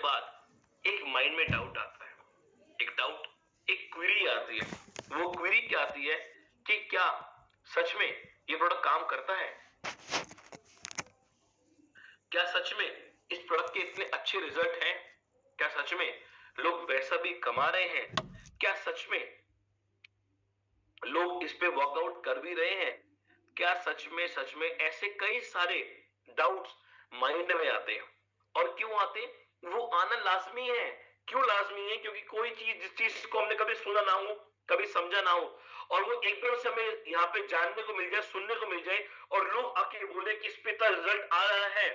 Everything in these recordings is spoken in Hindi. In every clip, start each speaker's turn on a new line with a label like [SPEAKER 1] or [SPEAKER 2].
[SPEAKER 1] बाद एक माइंड में डाउट आता है, एक क्वेरी आती है। वो क्वेरी क्या आती है कि क्या सच में ये प्रोडक्ट काम करता है? क्या सच में इस प्रोडक्ट के इतने अच्छे रिजल्ट हैं? क्या सच में लोग पैसा भी कमा रहे हैं? क्या सच में लोग इस पे वर्कआउट कर भी रहे हैं? क्या सच में ऐसे कई सारे डाउट्स माइंड में आते हैं। और क्यों आते हैं? वो आना लाजमी है। क्यों लाजमी है? क्योंकि कोई चीज जिस चीज को हमने कभी सुना ना हो, कभी समझा ना हो, और वो एकदम से हमें यहाँ पे जानने को मिल जाए, सुनने को मिल जाए, और लोग आके बोले कि इस पे इतना रिजल्ट आ रहा है,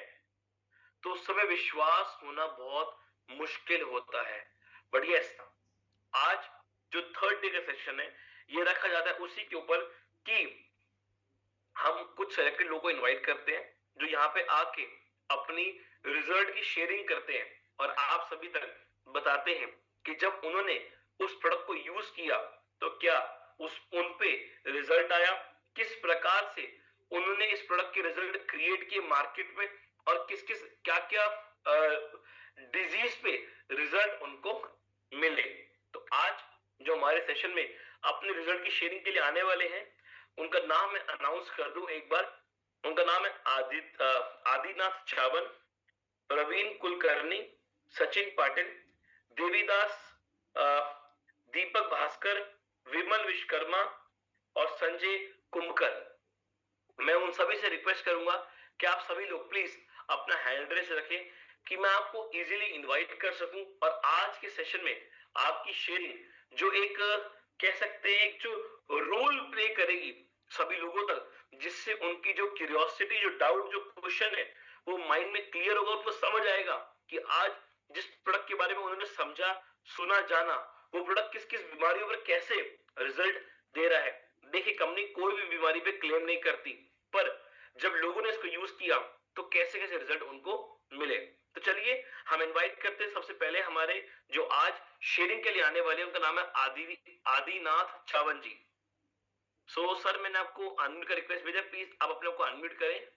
[SPEAKER 1] तो उस समय विश्वास होना बहुत मुश्किल होता है। बट यस, आज जो थर्ड डे का सेशन है, ये रखा जाता है उसी के ऊपर कि हम कुछ सेलेक्टेड लोगों को इनवाइट करते हैं जो यहाँ पे आके अपनी रिजल्ट की शेयरिंग करते हैं और आप सभी तक बताते हैं कि जब उन्होंने उस प्रोडक्ट को यूज किया तो क्या उन पे रिजल्ट आया, किस प्रकार से उन्होंने इस प्रोडक्ट के रिजल्ट क्रिएट किए मार्केट में, और किस किस क्या क्या डिजीज पे रिजल्ट उनको मिले। तो आज जो हमारे सेशन में अपने रिजल्ट की शेयरिंग के लिए आने वाले हैं, उनका नाम मैं अनाउंस कर दूं एक बार। उनका नाम है आदिनाथ छावन, प्रवीण कुलकर्णी, सचिन पाटिल, देवीदास, दीपक भास्कर, विमल विश्वकर्मा और संजय कुंभकर। मैं उन सभी से रिक्वेस्ट करूंगा कि आप सभी लोग प्लीज अपना हैंड एड्रेस रखें कि मैं आपको इजीली इनवाइट कर सकूं और आज के सेशन में आपकी शेयरिंग जो एक कह सकते हैं एक जो रोल प्ले करेगी सभी लोगों तक, जिससे उनकी जो क्यूरियोसिटी, जो डाउट, जो क्वेश्चन है, वो माइंड में क्लियर होगा, उनको समझ आएगा कि आज जिस प्रोडक्ट के बारे में उन्होंने समझा, सुना, जाना, वो प्रोडक्ट किस किस बीमारियों पर कैसे रिजल्ट दे रहा है। देखिए, कंपनी कोई भी बीमारी पे क्लेम नहीं करती, पर जब लोगों ने इसको यूज किया तो कैसे कैसे रिजल्ट उनको मिले। तो चलिए हम इनवाइट करते हैं सबसे पहले हमारे जो आज शेयरिंग के लिए आने वाले, उनका नाम है आदिनाथ छावन जी। सो सर, मैंने आपको अनम्यूट का रिक्वेस्ट भेजा, प्लीज आप अपने को अनम्यूट करें।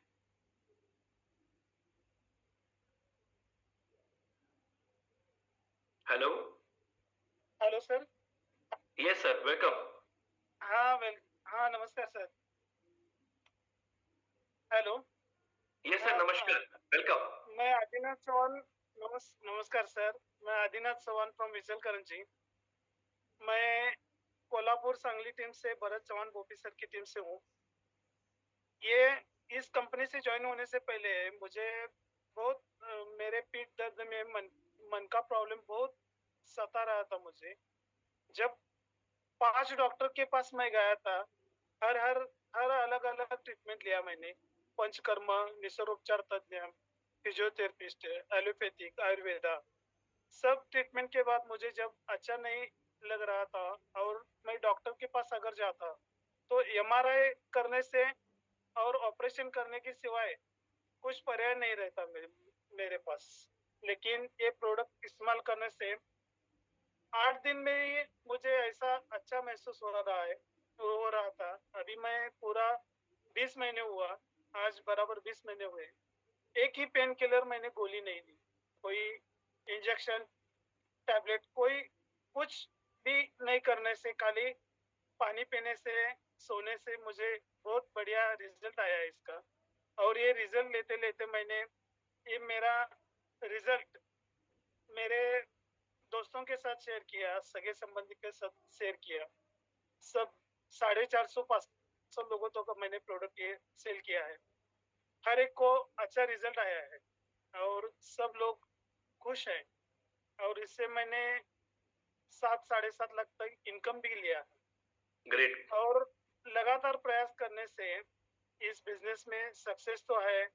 [SPEAKER 1] Hello.
[SPEAKER 2] Hello sir.
[SPEAKER 1] Yes sir, welcome.
[SPEAKER 2] हाँ नमस्कार सर। हेलो।
[SPEAKER 1] यस सर, नमस्कार, वेलकम।
[SPEAKER 2] मैं आदिनाथ चौहान। नमस्कार सर, मैं आदिनाथ चौहान फ्रॉम इचलकरंजी। मैं कोल्हापुर सांगली टीम से भरत चौहान गोपी सर की टीम से हूँ। ये इस कंपनी से ज्वाइन होने से पहले मुझे बहुत मेरे पीठ दर्द में मन का प्रॉब्लम बहुत सता रहा था मुझे। जब 5 डॉक्टर के पास मैं गया था, हर हर हर अलग अलग ट्रीटमेंट लिया मैंने। पंचकर्मा, निसर्गोपचार तज्ञ, फिजियोथेरेपिस्ट, एलोपैथिक, आयुर्वेदा, सब ट्रीटमेंट के बाद मुझे जब अच्छा नहीं लग रहा था और मैं डॉक्टर के पास अगर जाता तो एमआरआई करने से और ऑपरेशन करने के सिवाय कुछ पर्याय नहीं रहता मेरे पास। लेकिन ये प्रोडक्ट इस्तेमाल करने से 8 दिन में ही मुझे ऐसा अच्छा महसूस हो रहा था। अभी मैं पूरा 20 महीने हुआ, आज बराबर 20 महीने हुए। एक ही पेन किलर मैंने गोली नहीं ली, कोई इंजेक्शन, टैबलेट, कोई कुछ भी नहीं करने से, खाली पानी पीने से, सोने से मुझे बहुत बढ़िया रिजल्ट आया है इसका। और ये रिजल्ट लेते लेते मैंने ये मेरा रिजल्ट मेरे दोस्तों के साथ शेयर किया, सगे संबंधी के साथ शेयर किया। सब 450-500 लोगों तक मैंने प्रोडक्ट ये सेल किया है। हर एक को अच्छा रिजल्ट आया है और सब लोग खुश हैं। और इससे मैंने 7-7.5 लाख तक इनकम भी लिया है।
[SPEAKER 1] ग्रेट।
[SPEAKER 2] और लगातार प्रयास करने से इस बिजनेस में सक्सेस तो है,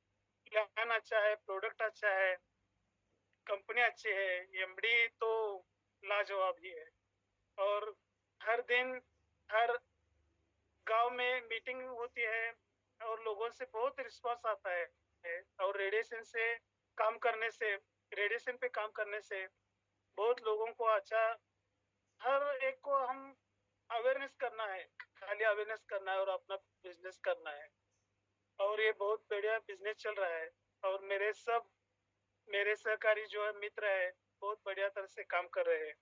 [SPEAKER 2] प्लान अच्छा है, प्रोडक्ट अच्छा है, कंपनी अच्छी है, एमडी तो लाजवाब ही है। और हर दिन हर गांव में मीटिंग होती है और लोगों से बहुत रिस्पांस आता है। और रेडिएशन पे काम करने से बहुत लोगों को अच्छा, हर एक को हम अवेयरनेस करना है, खाली अवेयरनेस करना है और अपना बिजनेस करना है। और ये बहुत बढ़िया बिजनेस चल रहा है। और मेरे सहकारी जो है मित्र है, बहुत बढ़िया तरह से काम कर रहे हैं।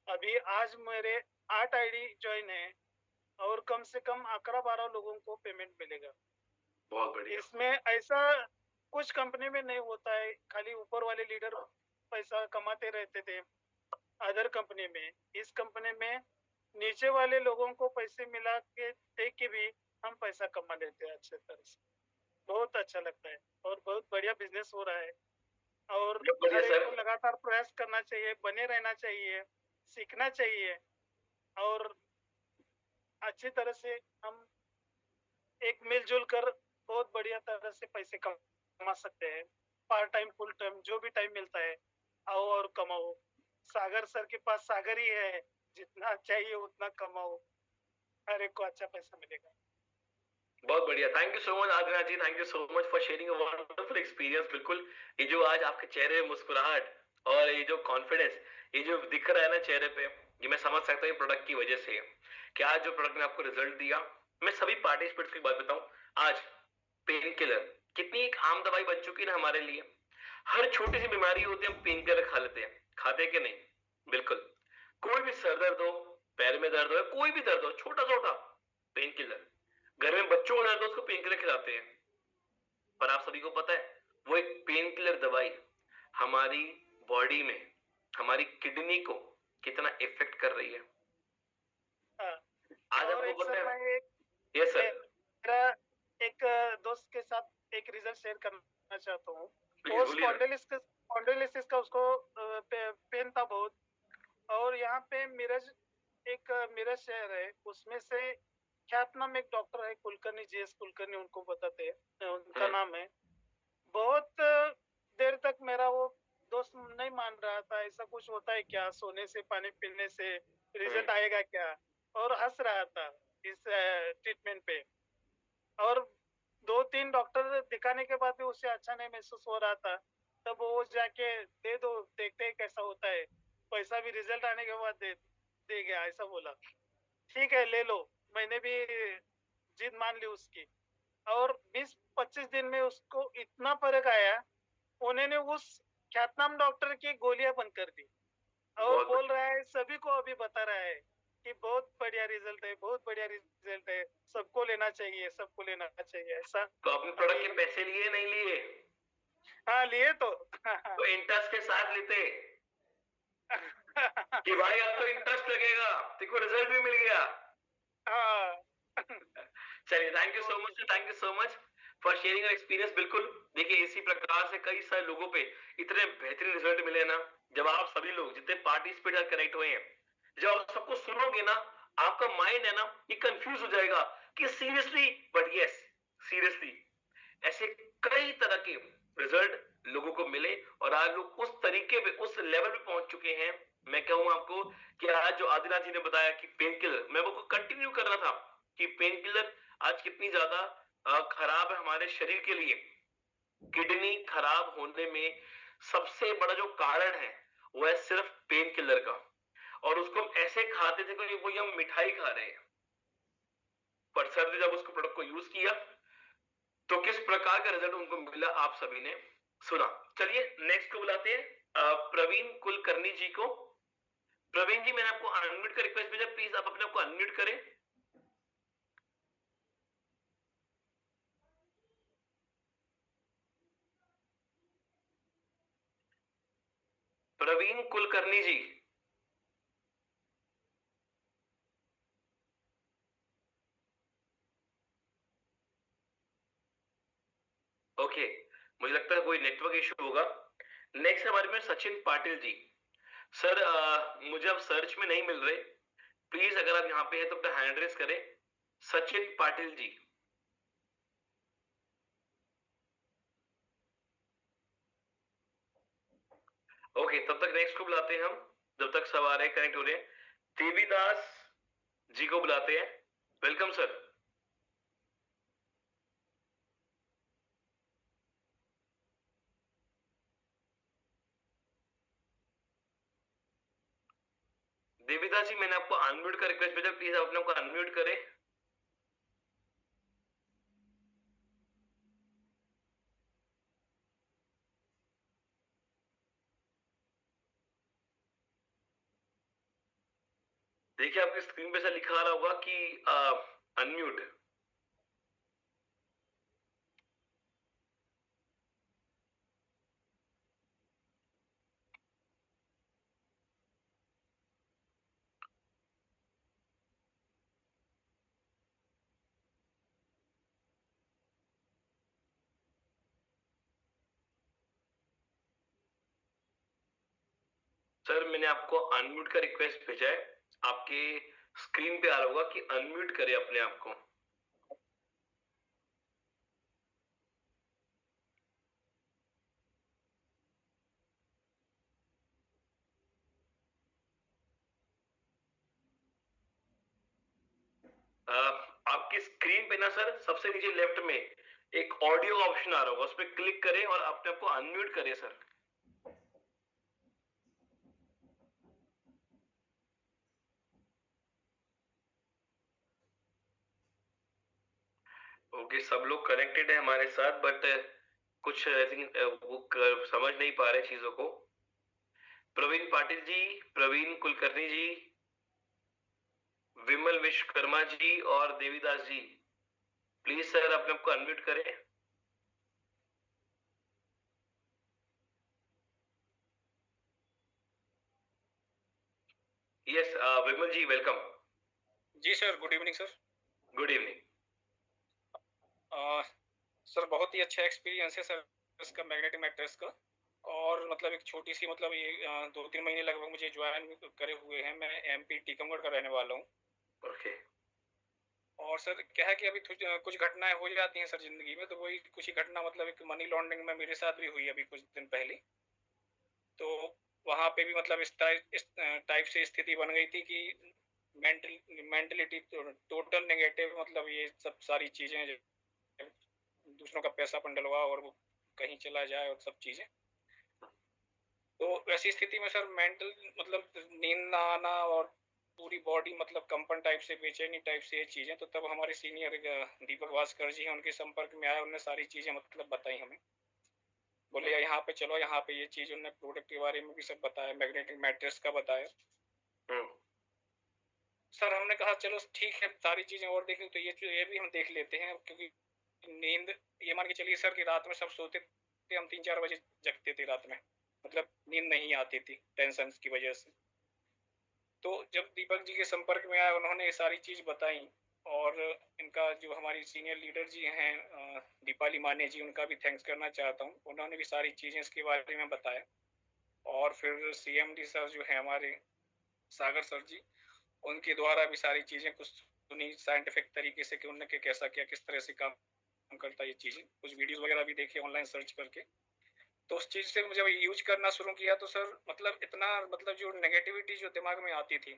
[SPEAKER 2] अभी आज मेरे 8 आईडी ज्वाइन है और कम से कम 11-12 लोगों को पेमेंट मिलेगा।
[SPEAKER 1] बहुत बढ़िया।
[SPEAKER 2] इसमें ऐसा कुछ कंपनी में नहीं होता है, खाली ऊपर वाले लीडर पैसा कमाते रहते थे अदर कंपनी में। इस कंपनी में नीचे वाले लोगों को पैसे मिला के दे के भी हम पैसा कमा लेते हैं अच्छे तरह से। बहुत अच्छा लगता है और बहुत बढ़िया बिजनेस हो रहा है। और
[SPEAKER 1] बहुत बढ़िया
[SPEAKER 2] हर एक
[SPEAKER 1] सर।
[SPEAKER 2] को लगातार प्रयास करना चाहिए, बने रहना चाहिए, सीखना चाहिए और अच्छी तरह से हम एक मिलजुल कर बहुत बढ़िया तरह से पैसे कमा सकते हैं। पार्ट टाइम फुल टाइम जो भी टाइम मिलता है आओ और कमाओ। सागर सर के पास सागर ही है, जितना चाहिए उतना कमाओ, हर एक को अच्छा पैसा मिलेगा।
[SPEAKER 1] बहुत बढ़िया, thank you so much Adinath ji, thank you so much for sharing a wonderful experience. बिल्कुल, ये जो आज आपके चेहरे में मुस्कुराहट और ये जो कॉन्फिडेंस, ये जो दिख रहा है ना चेहरे पे, ये मैं समझ सकता हूँ ये प्रोडक्ट की वजह से है कि आज जो प्रोडक्ट ने आपको रिजल्ट दिया। मैं सभी पार्टिसिपेंट्स की बात बताऊं, आज पेन किलर कितनी एक आम दवाई बन चुकी है ना हमारे लिए। हर छोटी सी बीमारी होती है, हम पेन किलर खा लेते हैं, खाते कि नहीं? बिल्कुल। कोई भी सर दर्द हो, पैर में दर्द हो, कोई भी दर्द हो, छोटा छोटा, पेन किलर। घर में बच्चों को दर्द हो, उसको पेन किलर खिलाते हैं। पर आप सभी को पता है, वो एक पेन किलर दवाई हमारी बॉडी में, हमारी किडनी को कितना इफेक्ट कर रही है।
[SPEAKER 2] हाँ।
[SPEAKER 1] आज
[SPEAKER 2] और
[SPEAKER 1] आपको
[SPEAKER 2] एक
[SPEAKER 1] पता
[SPEAKER 2] सर,
[SPEAKER 1] है?
[SPEAKER 2] मैं एक
[SPEAKER 1] यस सर।
[SPEAKER 2] मेरा एक दोस्त के साथ एक रिजल्ट शेयर करना चाहता हूँ।
[SPEAKER 1] प्लीज
[SPEAKER 2] वो
[SPEAKER 1] बोलिए ना।
[SPEAKER 2] स्पॉन्डिलिसिस का उसको पेन था बहुत। और यहाँ पे मिरज शहर है, उसमें से ख्यातनाम एक डॉक्टर है, कुलकर्णी, जीएस कुलकर्णी उनको बताते हैं, उनका नाम है। बहुत देर तक मेरा वो दोस्त नहीं मान रहा था, ऐसा कुछ होता है क्या, सोने से पानी पीने से रिजल्ट आएगा क्या, और हंस रहा था इस ट्रीटमेंट पे। और 2-3 डॉक्टर दिखाने के बाद भी उससे अच्छा नहीं महसूस हो रहा था। तब वो जाके दे दो, देखते हैं कैसा होता है, पैसा भी रिजल्ट आने के बाद दे गया, ऐसा बोला। ठीक है, ले लो। मैंने भी जिद मान ली उसकी। और 20-25 दिन में उसको इतना फर्क आया, उन्होंने उस ख्यातनाम डॉक्टर की गोलियां बंद कर दी और बोल रहा है, सभी को अभी बता रहा है कि बहुत बढ़िया रिजल्ट है, बहुत बढ़िया रिजल्ट है, सबको लेना चाहिए, सबको लेना चाहिए, ऐसा।
[SPEAKER 1] तो आपने प्रोडक्ट के पैसे लिए नहीं लिए?
[SPEAKER 2] हाँ, लिए तो।
[SPEAKER 1] तो इंटरेस्ट के साथ लेते कि भाई अब तो इंटरेस्ट लगेगा, देखो रिजल्ट भी मिल गया।
[SPEAKER 2] हाँ।
[SPEAKER 1] चलिए, thank you so much, thank you so much for sharing your experience. बिल्कुल, देखिए इसी प्रकार से कई सारे लोगों पे इतने बेहतरीन रिजल्ट मिले ना। जब आप सभी लोग जितने पार्टिसिपेट कनेक्ट हुए हैं, जब आप सबको सुनोगे ना, आपका माइंड है ना, ये कंफ्यूज हो जाएगा कि सीरियसली, बट यस, सीरियसली ऐसे कई तरह के रिजल्ट लोगों को मिले और आज लोग उस तरीके पे, उस लेवल पे पहुंच चुके हैं। मैं कहूँ आपको कि आज जो आदिनाथ जी ने बताया कि पेन किलर, मैं वो कंटिन्यू कर रहा था कि पेन किलर आज कितनी ज्यादा खराब है हमारे शरीर के लिए। किडनी खराब होने में सबसे बड़ा जो कारण है वो है सिर्फ पेन किलर का। और उसको हम ऐसे खाते थे कि कोई हम मिठाई खा रहे हैं। पर सर ने जब उसको प्रोडक्ट को यूज किया तो किस प्रकार का रिजल्ट उनको मिला, आप सभी ने सुना। चलिए नेक्स्ट को बुलाते हैं, प्रवीण कुलकर्णी जी को। प्रवीण जी, मैंने आपको अनम्यूट का रिक्वेस्ट भेजा, प्लीज आप अपने आप को अनम्यूट करें। प्रवीण कुलकर्णी जी। ओके, मुझे लगता है कोई नेटवर्क इशू होगा। नेक्स्ट हमारे में सचिन पाटिल जी। सर, मुझे अब सर्च में नहीं मिल रहे, प्लीज अगर आप यहाँ पे हैं तो अपना हैंड रेस करें। सचिन पाटिल जी। ओके, तब तक नेक्स्ट को बुलाते हैं हम, जब तक सब आ रहे कनेक्ट हो रहे हैं। देवीदास जी को बुलाते हैं। Welcome sir. देवीदास जी, मैंने आपको अनम्यूट का रिक्वेस्ट भेजा, प्लीज आप अपने को अनम्यूट करें। देखिए आपकी स्क्रीन पे ऐसा लिखा आ रहा होगा कि अनम्यूट। सर मैंने आपको अनम्यूट का रिक्वेस्ट भेजा है, आपके स्क्रीन पे आ रहा होगा कि अनम्यूट करें अपने आप को। आपकी स्क्रीन पे ना सर सबसे नीचे लेफ्ट में एक ऑडियो ऑप्शन आ रहा होगा, उस पर क्लिक करें और अपने आप को अनम्यूट करें सर। ओके, सब लोग कनेक्टेड है हमारे साथ, बट कुछ आई थिंक वो समझ नहीं पा रहे चीजों को। प्रवीण पाटिल जी, प्रवीण कुलकर्णी जी, विमल विश्वकर्मा जी और देवीदास जी, प्लीज सर अपने आप को अनम्यूट करें। Yes Vimal ji welcome.
[SPEAKER 3] जी sir, good evening sir.
[SPEAKER 1] Good evening.
[SPEAKER 3] Sir बहुत ही अच्छा एक्सपीरियंस है सर इसका मैग्नेटिक मैट्रेस का। और मतलब एक छोटी सी मतलब ये 2-3 महीने लगभग मुझे ज्वाइन करे हुए हैं। मैं एमपी टीकमगढ़ का रहने वाला हूँ।
[SPEAKER 1] ओके।
[SPEAKER 3] और सर क्या है कि अभी कुछ घटनाएं हो जाती हैं सर जिंदगी में, तो वही कुछ ही घटना मतलब एक मनी लॉन्ड्रिंग में मेरे साथ भी हुई अभी कुछ दिन पहले। तो वहाँ पे भी मतलब इस टाइप से स्थिति बन गई थी कि मेंटलिटी टोटल नेगेटिव, मतलब ये सब सारी चीजें, दूसरों का पैसा अपन डलवा और वो कहीं चला जाए और सब चीजें। तो वैसी स्थिति में सर मेंटल मतलब नींद ना आना और पूरी बॉडी मतलब कंपन टाइप से, बेचैनी टाइप से ये चीजें। तो तब हमारे सीनियर दीपक भास्कर जी हैं, उनके संपर्क में आए, उन्होंने सारी चीजें मतलब बताई हमें। बोले यहाँ पे चलो, यहाँ पे ये चीज, उन्होंने प्रोडक्ट के बारे में भी सब बताया, मैग्नेटिक मैट्रेस का बताया। सर हमने कहा चलो ठीक है, सारी चीजें और देखें तो ये भी हम देख लेते हैं, क्योंकि नींद, ये मान के चलिए सर कि रात में सब सोते थे, हम 3-4 बजे जगते थे रात में, मतलब नींद नहीं आती थी टेंशन की वजह से। तो जब दीपक जी के संपर्क में आया, उन्होंने ये सारी चीज बताई। और इनका जो हमारी सीनियर लीडर जी हैं दीपाली माने जी, उनका भी थैंक्स करना चाहता हूँ। उन्होंने भी सारी चीजें इसके बारे में बताया। और फिर सीएमडी सर जो है हमारे, सागर सर जी, उनके द्वारा भी सारी चीजें कुछ सुनी साइंटिफिक तरीके से कि उन्होंने कैसा किया, किस तरह से काम करता है ये चीजें, कुछ वीडियोस वगैरह भी देखे ऑनलाइन सर्च करके। तो उस चीज से जब यूज करना शुरू किया तो सर मतलब इतना, मतलब जो नेगेटिविटी जो दिमाग में आती थी,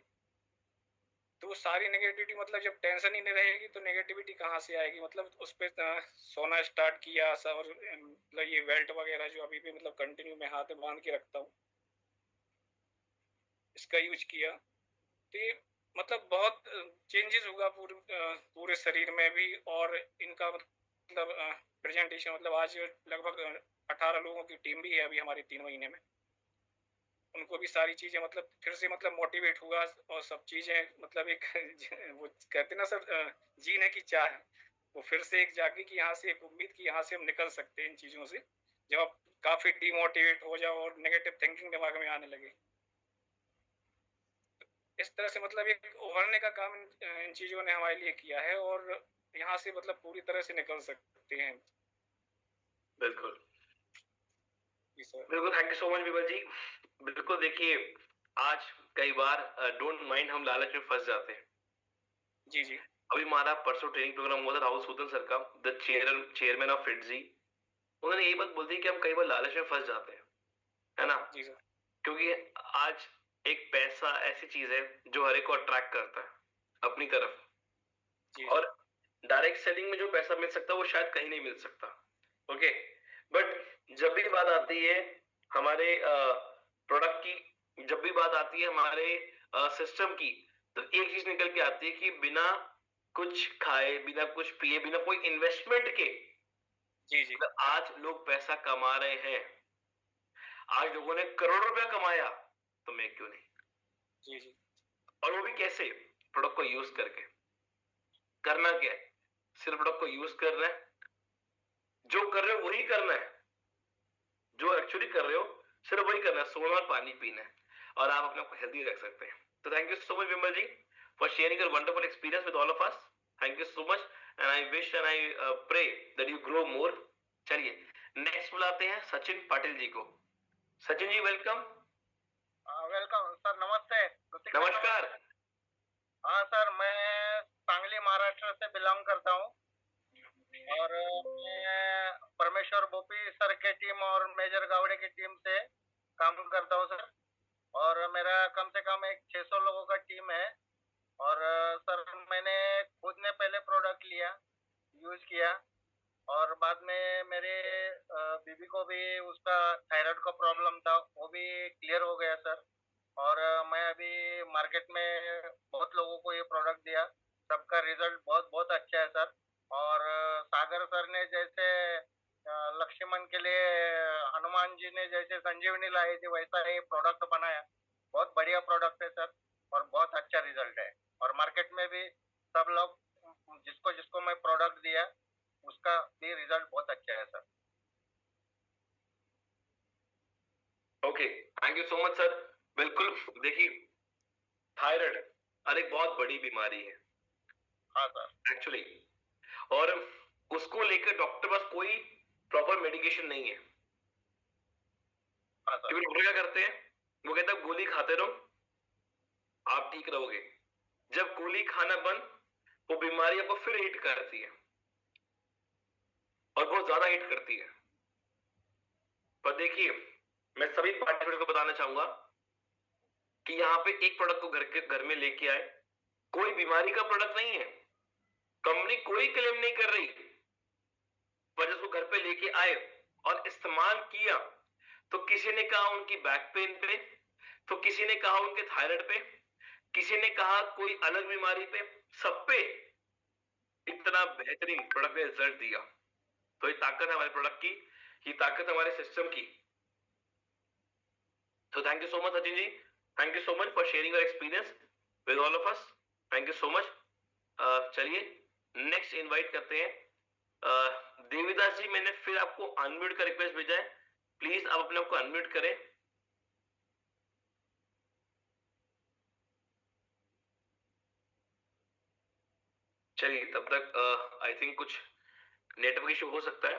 [SPEAKER 3] तो वो सारी नेगेटिविटी, मतलब जब टेंशन ही नहीं रहेगी तो नेगेटिविटी कहाँ से आएगी। मतलब उस पर सोना स्टार्ट किया सर। और मतलब ये बेल्ट वगैरह जो अभी भी मतलब कंटिन्यू मैं हाथ में बांध के रखता हूँ, इसका यूज किया। तो ये मतलब बहुत चेंजेस हुआ पूरे शरीर में भी। और इनका मतलब प्रेजेंटेशन, मतलब आज लगभग 18 लोगों की टीम भी है अभी हमारी 3 महीने में। उनको भी सारी चीजें मतलब फिर से मतलब मोटिवेट हुआ। और सब चीजें मतलब एक वो कहते ना सर, जीने की चाह, वो फिर से एक जागी कि यहाँ से एक उम्मीद की यहाँ से हम निकल सकते हैं इन चीजों से, जब आप काफी डिमोटिवेट हो जाओ और नेगेटिव थिंकिंग दिमाग में आने लगे। इस तरह से मतलब एक उभरने का काम इन चीजों ने हमारे लिए किया है। और यहाँ से मतलब पूरी तरह से निकल सकते हैं।
[SPEAKER 1] बिल्कुल
[SPEAKER 3] सर
[SPEAKER 1] बिल्कुल, thank you so much Vimal जी। बिल्कुल देखिए, आज कई बार डोंट माइंड हम लालच में फंस जाते हैं।
[SPEAKER 3] जी जी।
[SPEAKER 1] अभी हमारा परसों ट्रेनिंग प्रोग्राम हुआ था राहुल सूतन सर का, द चेयरमैन ऑफ फिटजी। उन्होंने यही बात बोल दी कि हम कई बार लालच में फंस जाते हैं, है ना।
[SPEAKER 3] जी सर।
[SPEAKER 1] क्योंकि आज एक पैसा ऐसी चीज है जो हर एक को अट्रैक्ट करता है अपनी तरफ।
[SPEAKER 3] जी
[SPEAKER 1] और डायरेक्ट सेलिंग में जो पैसा मिल सकता है वो शायद कहीं नहीं मिल सकता। ओके, बट जब भी बात आती है हमारे प्रोडक्ट की, जब भी बात आती है हमारे सिस्टम की, तो एक चीज निकल के आती है कि बिना कुछ खाए, बिना कुछ पिए, बिना कोई इन्वेस्टमेंट के,
[SPEAKER 3] जी जी,
[SPEAKER 1] आज लोग पैसा कमा रहे हैं। आज लोगों ने करोड़ रुपया कमाया, तो मैं क्यों नहीं।
[SPEAKER 3] जी जी।
[SPEAKER 1] और वो भी कैसे? प्रोडक्ट को यूज करके। करना क्या है? सिर्फ प्रोडक्ट को यूज करना है, जो कर रहे हो वही करना है, जो एक्चुअली कर रहे हो सिर्फ वही करना है, सोना और पानी पीना है, और आप अपने आप को हेल्दी रख सकते हैं। तो thank you so much Vimal ji for sharing your wonderful experience with all of us. Thank you so much and I wish and I pray that you grow more. चलिए नेक्स्ट बुलाते हैं सचिन पाटिल जी को। Sachin ji welcome.
[SPEAKER 4] Welcome sir, नमस्ते।
[SPEAKER 1] नमस्कार।
[SPEAKER 4] हाँ सर, मैं सांगली महाराष्ट्र से बिलोंग करता हूँ और मैं परमेश्वर बोपी सर के टीम और मेजर गावड़े की टीम से काम करता हूँ सर। और मेरा कम से कम एक 600 लोगों का टीम है। और सर मैंने खुद ने पहले प्रोडक्ट लिया, यूज किया, और बाद में मेरे बीबी को भी उसका थायराइड का प्रॉब्लम था, वो भी क्लियर हो गया सर। और मैं अभी मार्केट में बहुत लोगों को ये प्रोडक्ट दिया, सबका रिजल्ट बहुत बहुत अच्छा है सर। और सागर सर ने जैसे लक्ष्मण के लिए हनुमान जी ने जैसे संजीवनी लाई थी, वैसा ये प्रोडक्ट बनाया। बहुत बढ़िया प्रोडक्ट है सर और बहुत अच्छा रिजल्ट है। और मार्केट में भी सब लोग जिसको जिसको मैं प्रोडक्ट दिया उसका भी रिजल्ट बहुत अच्छा है sir.
[SPEAKER 1] Okay thank you so much sir. बिल्कुल देखिए थायराइड एक बहुत बड़ी बीमारी है।
[SPEAKER 4] हाँ सर
[SPEAKER 1] एक्चुअली, और उसको लेकर डॉक्टर पास कोई प्रॉपर मेडिकेशन नहीं है।
[SPEAKER 4] हाँ सर।
[SPEAKER 1] क्योंकि डॉक्टर क्या करते हैं, वो कहते हैं गोली खाते रहो आप ठीक रहोगे। जब गोली खाना बंद, वो बीमारी आपको फिर हिट करती है और बहुत ज्यादा हिट करती है। पर देखिए मैं सभी पार्टिसिपेंट को बताना चाहूंगा कि यहाँ पे एक प्रोडक्ट को घर में लेके आए, कोई बीमारी का प्रोडक्ट नहीं है, कंपनी कोई क्लेम नहीं कर रही, पर जिसको घर पे लेके आए और इस्तेमाल किया तो किसी ने कहा उनकी बैक पेन पे, तो किसी ने कहा उनके थायराइड पे, किसी ने कहा कोई अलग बीमारी पे, सब पे इतना बेहतरीन प्रोडक्ट ने रिजल्ट दिया। तो ये ताकत है हमारे प्रोडक्ट की, ये ताकत है हमारे सिस्टम की। तो thank you so much Sachin ji, thank you so much for sharing your experience with all of us. Thank you so much. चलिए नेक्स्ट इनवाइट करते हैं देवीदास जी। मैंने फिर आपको अनम्यूट का रिक्वेस्ट भेजा है, प्लीज आप अपने आप को अनम्यूट करें। चलिए तब तक आई थिंक कुछ नेटवर्क इशू हो सकता है।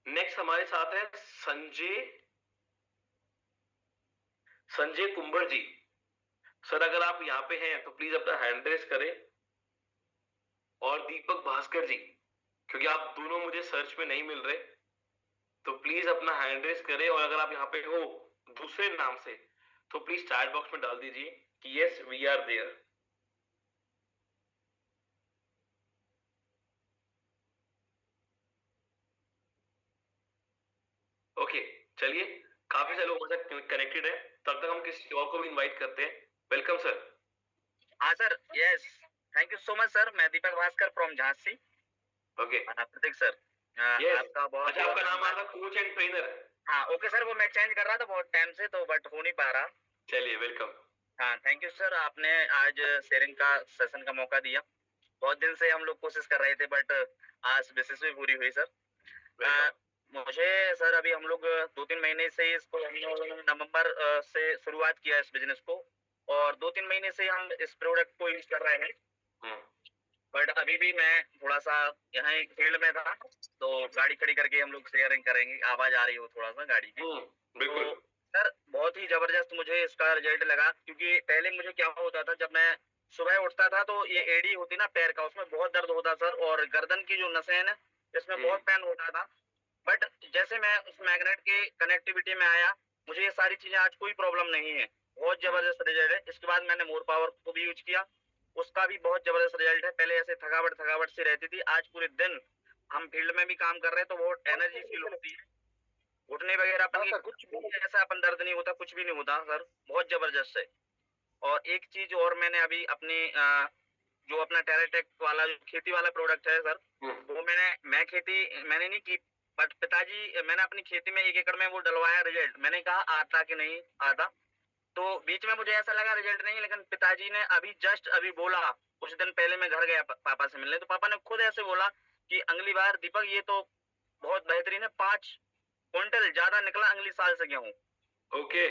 [SPEAKER 1] नेक्स्ट हमारे साथ है संजय कुंबर जी। सर अगर आप यहाँ पे हैं तो प्लीज अपना हैंड रेस करें। और दीपक भास्कर जी, क्योंकि आप दोनों मुझे सर्च में नहीं मिल रहे, तो प्लीज अपना हैंड रेस करें। और अगर आप यहाँ पे हो दूसरे नाम से तो प्लीज चैट बॉक्स में डाल दीजिए कि yes we are there. Okay चलिए, काफी सारे लोग हमारे साथ कनेक्टेड है, तब तक हम किसी और को भी इनवाइट करते हैं। Welcome sir.
[SPEAKER 5] हाँ sir, yes thank you so much sir. मैं Deepak Bhaskar from Jhansi.
[SPEAKER 1] Okay
[SPEAKER 5] Prateek sir
[SPEAKER 1] yes,
[SPEAKER 5] आपका बहुत
[SPEAKER 1] अच्छा आपका नाम आ रहा कोच एंड ट्रेनर।
[SPEAKER 5] हाँ ओके सर, वो मैं चेंज कर रहा था बहुत टाइम से तो बट हो नहीं पा रहा।
[SPEAKER 1] चलिए वेलकम।
[SPEAKER 5] हाँ थैंक यू सर, आपने आज शेयरिंग का सेशन का मौका दिया। बहुत दिन से हम लोग कोशिश कर रहे थे बट आज बेसिस भी पूरी हुई सर। मुझे सर अभी हम लोग 2-3 महीने से इसको हम लोग नवंबर से शुरुआत किया इस बिजनेस को, और 2-3 महीने से हम इस प्रोडक्ट को यूज कर रहे हैं। बट अभी भी मैं थोड़ा सा यहाँ फील्ड में था तो गाड़ी खड़ी करके हम लोग शेयरिंग करेंगे। आवाज आ रही हो थोड़ा सा गाड़ी की।
[SPEAKER 1] बिल्कुल
[SPEAKER 5] तो सर बहुत ही जबरदस्त मुझे इसका रिजल्ट लगा, क्योंकि पहले मुझे क्या होता था, जब मैं सुबह उठता था तो ये एड़ी होती ना पैर का, उसमें बहुत दर्द होता सर, और गर्दन की जो नसें हैं ना इसमें बहुत पेन होता था। बट जैसे मैं उस मैग्नेट के कनेक्टिविटी में आया, मुझे ये सारी चीजें आज कोई प्रॉब्लम नहीं है। बहुत जबरदस्त रिजल्ट है। इसके बाद मैंने मोर पावर को भी यूज किया, उसका भी बहुत जबरदस्त रिजल्ट है। पहले ऐसे थकावट सी रहती थी, आज पूरे दिन हम फील्ड में भी काम कर रहे हैं तो बहुत एनर्जी फील होती है। घुटने वगैरह अपन के कुछ भी ऐसा अपन दर्द नहीं होता, कुछ भी नहीं होता सर, बहुत जबरदस्त है। और एक चीज और मैंने अभी अपनी जो अपना टेराटेक वाला जो खेती वाला प्रोडक्ट है सर, वो मैं खेती मैंने नहीं की, बट पिताजी मैंने अपनी खेती में 1 एकड़ में वो डलवाया। रिजल्ट मैंने कहा आता कि नहीं आता, तो बीच में मुझे ऐसा लगा रिजल्ट नहीं, लेकिन पिताजी ने अभी बोला, कुछ दिन पहले मैं घर गया पापा से मिलने, तो पापा ने खुद ऐसे बोला कि अगली बार दीपक ये तो बहुत बेहतरीन है, 5 क्विंटल ज्यादा निकला अगली साल से गेहूं।
[SPEAKER 1] ओके।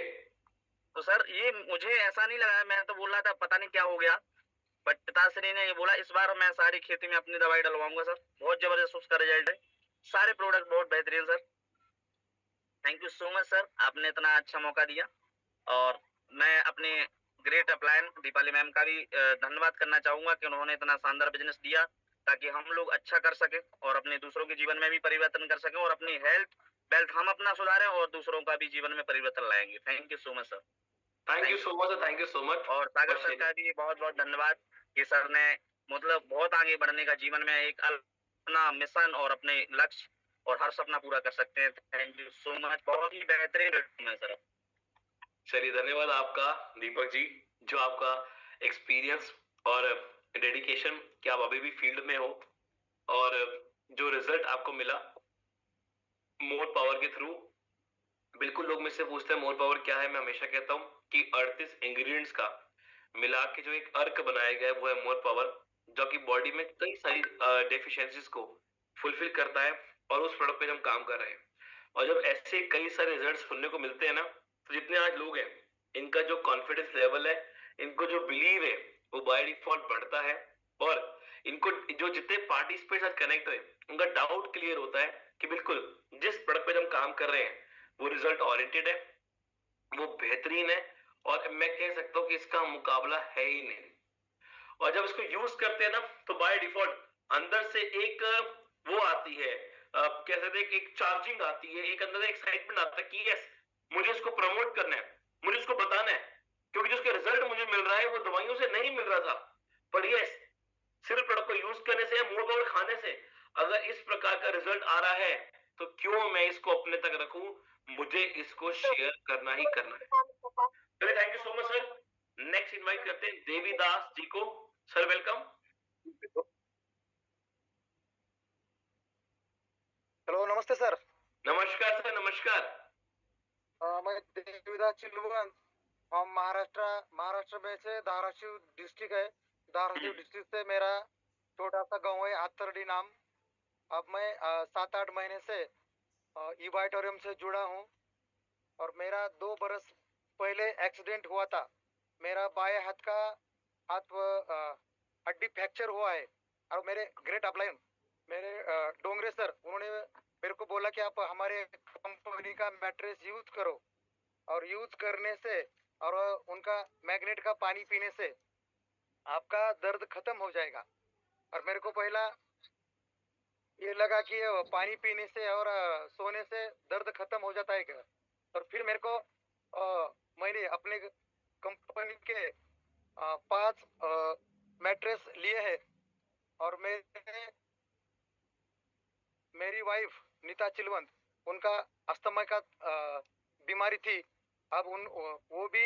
[SPEAKER 5] तो सर ये मुझे ऐसा नहीं लगा, मैं तो बोल रहा था पता नहीं क्या हो गया, बट पिताश्री ने ये बोला इस बार मैं सारी खेती में अपनी दवाई डलवाऊंगा सर। बहुत जबरदस्त उसका रिजल्ट है, सारे प्रोडक्ट बहुत बेहतरीन sir. Thank you so much sir, आपने इतना अच्छा मौका दिया। और मैं अपने ग्रेट अपलायन दीपाली मैम का भी धन्यवाद करना चाहूंगा कि उन्होंने इतना शानदार बिजनेस दिया ताकि हम लोग अच्छा कर सके और अपने दूसरों के जीवन में भी परिवर्तन कर सके और अपनी हेल्थ वेल्थ हम अपना सुधारें और दूसरों का भी जीवन में परिवर्तन लाएंगे। Thank you so much sir.
[SPEAKER 1] Thank you so much sir, thank you so much.
[SPEAKER 5] और सागर सर का भी बहुत बहुत धन्यवाद कि सर ने मतलब बहुत आगे बढ़ने का जीवन में एक अपना मिशन और अपने लक्ष्य और हर सपना पूरा कर सकते हैं। थैंक यू सो मच, बहुत ही बेहतरीन है सर।
[SPEAKER 1] चलिए धन्यवाद आपका दीपक जी, जो आपका एक्सपीरियंस और डेडिकेशन कि आप अभी भी फील्ड में हो और जो रिजल्ट आपको मिला मोर पावर के थ्रू। बिल्कुल लोग मुझसे पूछते हैं मोर पावर क्या है, मैं हमेशा कहता हूँ कि 38 इंग्रेडिएंट्स का मिला के जो एक अर्क बनाया गया है वो है मोर पावर, जो कि बॉडी में कई सारी डेफिशिएंसीज को फुलफिल करता है और उस प्रोडक्ट पे हम काम कर रहे हैं। और जब ऐसे कई सारे रिजल्ट सुनने को मिलते हैं ना, तो जितने आज लोग हैं इनका जो कॉन्फिडेंस लेवल है, इनको जो बिलीव है वो बाय डिफॉल्ट बढ़ता है और इनको जो जितने पार्टिसिपेंट्स आज कनेक्ट हुए उनका डाउट क्लियर होता है कि बिल्कुल जिस प्रोडक्ट पे हम काम कर रहे हैं वो रिजल्ट ओरिएंटेड है, वो बेहतरीन है और मैं कह सकता हूँ कि इसका मुकाबला है ही नहीं। और जब इसको यूज करते हैं ना तो बाय डिफॉल्ट अंदर से एक वो आती है, कह सकते हैं एक चार्जिंग आती है, एक अंदर एक्साइटमेंट आता है कि यस मुझे इसको प्रमोट करना है, मुझे इसको बताना है, क्योंकि जिसके रिजल्ट मुझे मिल रहा है वो दवाइयों से नहीं मिल रहा था। पर यस सिर्फ प्रोडक्ट को यूज करने से या मोर पावर खाने से अगर इस प्रकार का रिजल्ट आ रहा है तो क्यों मैं इसको अपने तक रखूं, मुझे इसको शेयर करना ही करना है। चलिए thank you so much sir. Next invite करते हैं देवीदास जी को। Sir welcome.
[SPEAKER 6] हेलो नमस्ते सर।
[SPEAKER 1] नमस्कार सर, नमस्कार।
[SPEAKER 6] मैं देवीदास चिलवन, हम महाराष्ट्र में से धाराशिव डिस्ट्रिक्ट है। धाराशिव डिस्ट्रिक्ट से मेरा छोटा सा गांव है आतरडी नाम। अब मैं 7-8 महीने से इवाइटोरियम से जुड़ा हूँ और मेरा 2 बरस पहले एक्सीडेंट हुआ था। मेरा बाएं हाथ का हड्डी फ्रैक्चर हुआ है और मेरे ग्रेट अपलाइन मेरे डोंगरे सर उन्होंने मेरे को बोला कि आप हमारे कंपनी का मैट्रेस यूज करो और यूज करने से और उनका मैग्नेट का पानी पीने से आपका दर्द खत्म हो जाएगा। और मेरे को पहला ये लगा कि पानी पीने से और सोने से दर्द खत्म हो जाता है क्या। और फिर मेरे को मैंने अपने कंपनी के 5 मैट्रेस लिए हैं और मेरी वाइफ नीता चिलवंत उनका अस्थमा का बीमारी थी। अब वो भी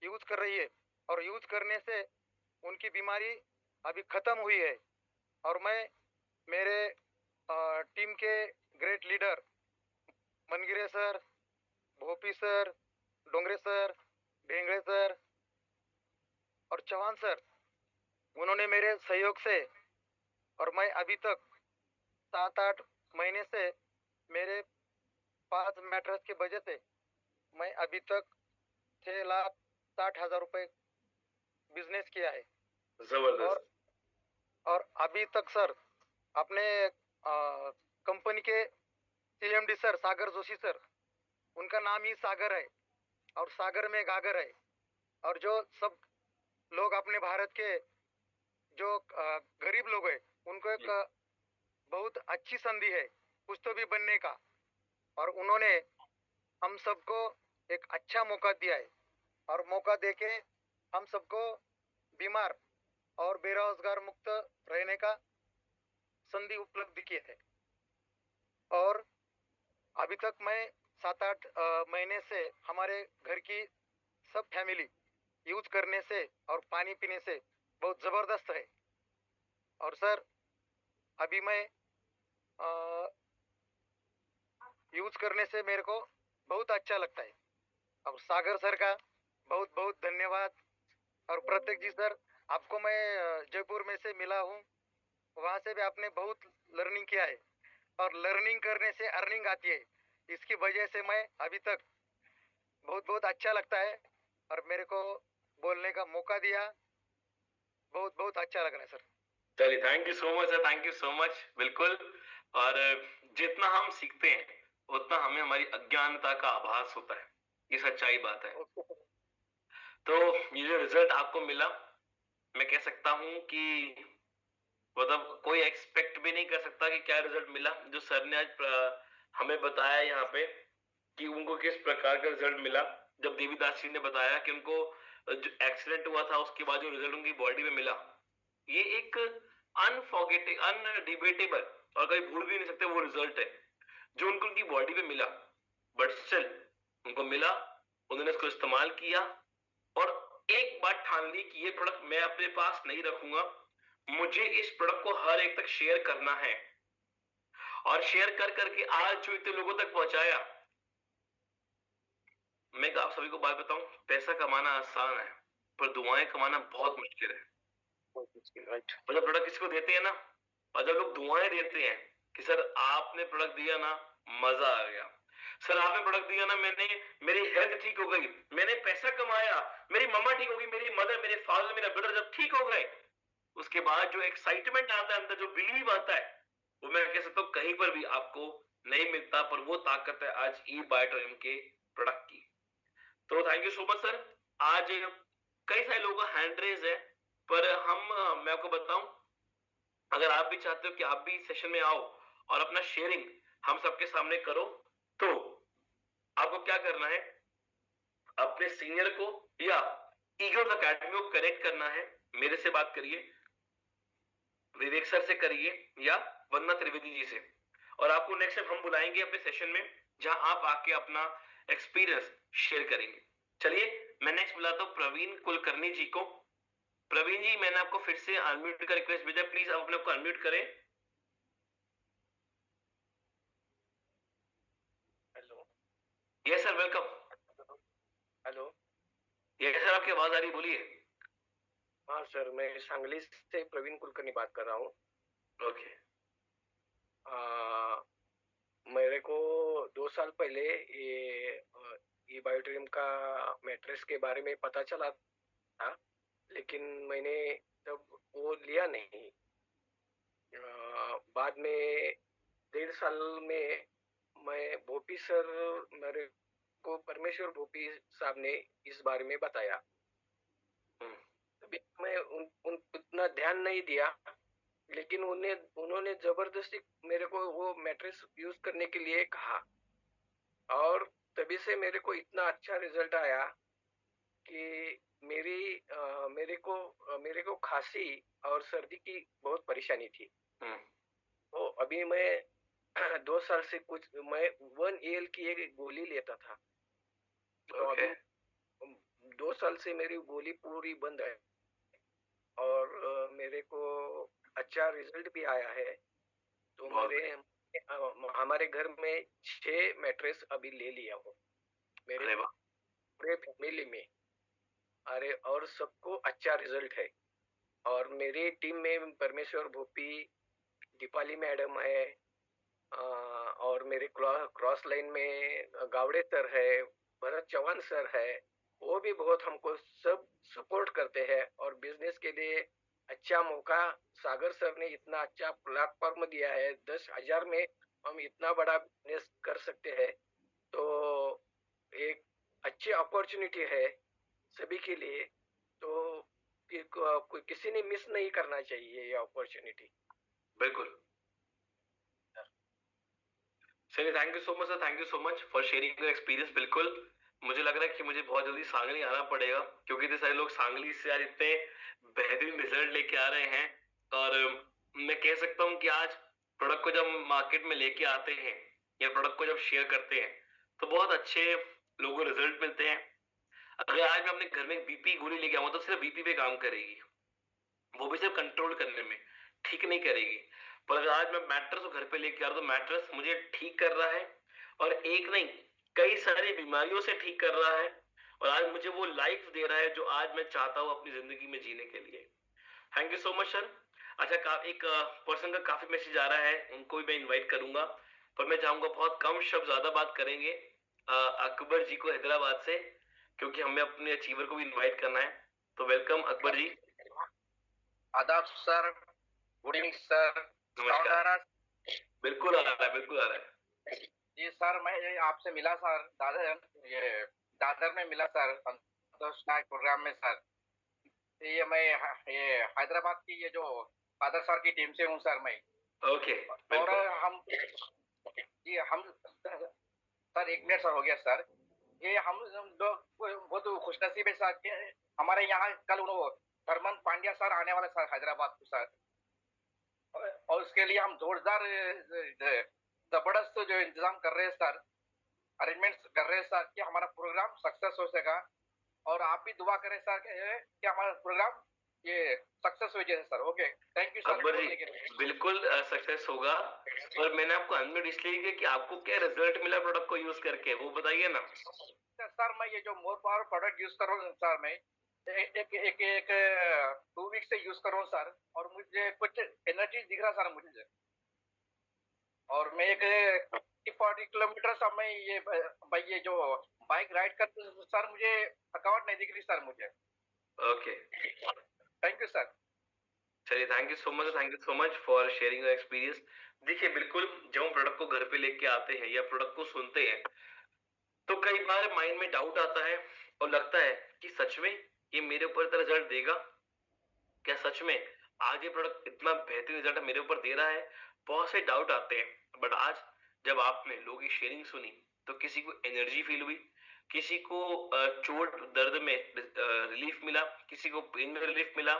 [SPEAKER 6] यूज कर रही है और यूज करने से उनकी बीमारी अभी खत्म हुई है। और मैं मेरे टीम के great leader Mangire sir, Bhopi sir, Dongre sir, Dhengre sir और चौहान सर उन्होंने मेरे सहयोग से और मैं अभी तक 7-8 महीने से मेरे 5 मैट्रेस की वजह से मैं अभी तक 6,60,000 रुपए बिजनेस किया है।
[SPEAKER 1] जबरदस्त।
[SPEAKER 6] और अभी तक सर अपने कंपनी के CMD सर सागर जोशी सर, उनका नाम ही सागर है और सागर में गागर है। और जो सब लोग अपने भारत के जो गरीब लोग हैं उनको एक बहुत अच्छी संधि है कुछ तो भी बनने का। और उन्होंने हम सबको एक अच्छा मौका दिया है और मौका देके हम सबको बीमार और बेरोजगार मुक्त रहने का संधि उपलब्ध की है। और अभी तक मैं 7-8 महीने से हमारे घर की सब फैमिली यूज करने से और पानी पीने से बहुत जबरदस्त है। और सर अभी मैं यूज करने से मेरे को बहुत अच्छा लगता है। और सागर सर का बहुत बहुत धन्यवाद। और प्रत्येक जी सर, आपको मैं जयपुर में से मिला हूँ, वहाँ से भी आपने बहुत लर्निंग किया है, और लर्निंग करने से अर्निंग आती है। इसकी वजह से मैं अभी तक बहुत बहुत अच्छा लगता है, और मेरे को बोलने का मौका दिया, बहुत बहुत अच्छा लग रहा है सर।
[SPEAKER 1] चलिए, thank you so much sir, thank you so much. बिल्कुल। और जितना हम सीखते हैं उतना हमें हमारी अज्ञानता का आभास होता है, ये सच्चाई बात है। तो ये जो रिजल्ट आपको मिला, मैं कह सकता हूं कि मतलब कोई एक्सपेक्ट भी नहीं कर सकता कि क्या रिजल्ट मिला। जो सर ने आज हमें बताया यहाँ पे कि उनको किस प्रकार का रिजल्ट मिला, जब देवीदास जी ने बताया कि उनको जो एक्सीडेंट हुआ था उसके बाद जो रिजल्ट उनकी बॉडी में मिला, ये एक अनडिबेटेबल और कभी भूल भी नहीं सकते वो रिजल्ट है जो उनको उनकी बॉडी में मिला। बट स्टिल उनको मिला, उन्होंने इसको इस्तेमाल किया और एक बात ठान ली कि ये प्रोडक्ट मैं अपने पास नहीं रखूंगा, मुझे इस प्रोडक्ट को हर एक तक शेयर करना है। और शेयर कर करके आज जो इतने लोगों तक पहुंचाया। मैं आप सभी को बात बताऊं, पैसा कमाना आसान है पर दुआएं कमाना बहुत मुश्किल है।
[SPEAKER 5] बहुत मुश्किल, राइट।
[SPEAKER 1] और जब प्रोडक्ट किसी को देते हैं ना, और जब लोग दुआएं देते हैं कि सर आपने प्रोडक्ट दिया ना, मजा आ गया, सर आपने प्रोडक्ट दिया ना, मैंने मेरी हेल्थ ठीक हो गई, मैंने पैसा कमाया, मेरी मम्मा ठीक हो गई, मेरी मदर, मेरे फादर, मेरा ब्रदर जब ठीक हो गए, उसके बाद जो एक्साइटमेंट आता है अंदर, जो बिलीव आता है, वो मैं कह सकता हूँ कहीं पर भी आपको नहीं मिलता। पर वो ताकत है आज ई बायोटोनियम के प्रोडक्ट की। तो thank you so much sir. आज कई सारे लोगों का हैंड रेज है, पर मैं आपको बताऊं, अगर आप भी चाहते हो कि आप भी सेशन में आओ और अपना शेयरिंग हम सबके सामने करो, तो आपको क्या करना है, अपने सीनियर को या ईगल्स अकेडमी को कनेक्ट करना है। मेरे से बात करिए, विवेक सर से करिए या वंदना त्रिवेदी जी से, और आपको नेक्स्ट टाइम हम बुलाएंगे अपने सेशन में जहां आप आके अपना एक्सपीरियंस शेयर करेंगे। चलिए, मैं नेक्स्ट बुलाता हूं प्रवीण कुलकर्णी जी को। प्रवीण जी, मैंने आपको फिर से अनम्यूट का रिक्वेस्ट भेजा, प्लीज आप अपने को अनम्यूट करें।
[SPEAKER 7] Hello.
[SPEAKER 1] Yes sir, welcome.
[SPEAKER 7] Hello.
[SPEAKER 1] Yes sir, आपकी आवाज आ रही, बोलिए।
[SPEAKER 7] हाँ सर, मैं सांगली से प्रवीण कुलकर्णी बात कर रहा हूँ।
[SPEAKER 1] ओके।
[SPEAKER 7] मेरे को 2 साल पहले ये बायोट्रियम का मैट्रेस के बारे में पता चला था, लेकिन मैंने तब वो लिया नहीं। बाद में 1.5 साल में मैं भोपी सर, मेरे को परमेश्वर भोपी साहब ने इस बारे में बताया। तभी मैं उतना ध्यान नहीं दिया, लेकिन उन्होंने जबरदस्ती मेरे को वो मैट्रेस यूज करने के लिए कहा, और तभी से मेरे को इतना अच्छा रिजल्ट आया कि मेरे को खांसी और सर्दी की बहुत परेशानी थी। तो अभी मैं 2 साल से मैं 1 AL की एक गोली लेता था। तो अभी 2 साल से मेरी गोली पूरी बंद है, और मेरे को अच्छा रिजल्ट भी आया है। तो हमारे घर में 6 मैट्रेस अभी ले लिया हूँ मेरे पूरे फैमिली में। अरे, और सबको अच्छा रिजल्ट है। और मेरी टीम में परमेश्वर भोपी, दीपाली मैडम है, और मेरे क्रॉस लाइन में गावड़े सर है, भरत चौहान सर है। वो भी बहुत हमको सब सपोर्ट करते हैं, और बिजनेस के लिए अच्छा मौका सागर सर ने इतना अच्छा प्लेटफॉर्म दिया है। 10,000 में हम इतना बड़ा बिजनेस कर सकते हैं, तो एक अच्छी अपॉर्चुनिटी है सभी के लिए। तो किसी ने मिस नहीं करना चाहिए ये अपॉर्चुनिटी।
[SPEAKER 1] बिल्कुल। चलिए, thank you so much sir, thank you so much for sharing your experience. बिल्कुल, मुझे लग रहा है कि मुझे बहुत जल्दी सांगली आना पड़ेगा, क्योंकि इतने सारे लोग सांगली से आज इतने बेहतरीन रिजल्ट लेके आ रहे हैं। और मैं कह सकता हूँ कि आज प्रोडक्ट को जब मार्केट में लेके आते हैं या प्रोडक्ट को जब शेयर करते हैं तो बहुत अच्छे लोगों को रिजल्ट मिलते हैं। अगर आज मैं अपने घर में बीपी गोली लेके आऊँ तो सिर्फ बीपी पे काम करेगी, वो भी सिर्फ कंट्रोल करने में, ठीक नहीं करेगी। पर अगर आज मैं मैट्रेस को घर पे लेके आ रहा हूं तो मैट्रेस मुझे ठीक कर रहा है, और एक नहीं कई सारी बीमारियों से ठीक कर रहा है। और आज मुझे वो लाइफ दे रहा है जो आज मैं चाहता हूँ अपनी जिंदगी में जीने के लिए। Thank you so much sir. अच्छा, एक पर्सन का काफी मैसेज आ रहा है, उनको भी मैं इनवाइट करूंगा, पर मैं चाहूंगा बहुत कम शब्द ज्यादा बात करेंगे। अकबर जी को हैदराबाद से, क्योंकि हमें अपने अचीवर को भी इनवाइट करना है। तो वेलकम अकबर जी।
[SPEAKER 5] आदाब सर, गुड इवनिंग सर।
[SPEAKER 1] नमस्कार। बिल्कुल आ रहा है, बिल्कुल आ रहा है
[SPEAKER 5] जी सर। मैं आपसे मिला सर, दादर में मिला सर, संतोष नायक प्रोग्राम में सर। ये हैदराबाद की ये जो फादर सर की टीम से हूँ सर मैं।
[SPEAKER 1] ओके।
[SPEAKER 5] और हम सर 1 मिनट सर हो गया सर। ये हम लोग बहुत खुशनसीब है सर कि हमारे यहाँ कल वो हरमन पांड्या सर आने वाले सर हैदराबाद को सर, और उसके लिए हम जोरदार जबरदस्त जो इंतजाम कर रहे हैं सर, अरेंजमेंट्स कर रहे हैं सर कि हमारा प्रोग्राम सक्सेस हो सका। और आप भी दुआ करें सर कि हमारा प्रोग्राम ये सक्सेस हो जाए sir. Okay, thank you sir.
[SPEAKER 1] Akbar ji बिल्कुल सक्सेस होगा। और मैंने आपको अनम्यूट इसलिए किया कि आपको क्या रिजल्ट मिला प्रोडक्ट को यूज करके, वो बताइए ना
[SPEAKER 5] सर। मैं ये जो मोर पावर प्रोडक्ट यूज कर रहा हूँ सर, मैं एक 2 वीक से यूज कर रहा हूँ सर, और मुझे कुछ एनर्जी दिख रहा सर मुझे। और मैं एक 40 किलोमीटर सर मैं ये जो बाइक राइड करते सर, मुझे थकावट नहीं दिख रही सर मुझे।
[SPEAKER 1] Okay,
[SPEAKER 5] thank you sir.
[SPEAKER 1] चलिए, thank you so much for sharing your experience. देखिए बिल्कुल, जब हम प्रोडक्ट को घर पे लेके आते हैं या प्रोडक्ट को सुनते हैं तो कई बार माइंड में डाउट आता है और लगता है कि सच में ये मेरे ऊपर इतना रिजल्ट देगा क्या? सच में आज ये प्रोडक्ट इतना बेहतरीन रिजल्ट मेरे ऊपर दे रहा है? बहुत से डाउट आते हैं। बट आज जब आपने लोगों की शेयरिंग सुनी तो किसी को एनर्जी फील हुई, किसी को चोट दर्द में रिलीफ मिला, किसी को पेन में रिलीफ मिला,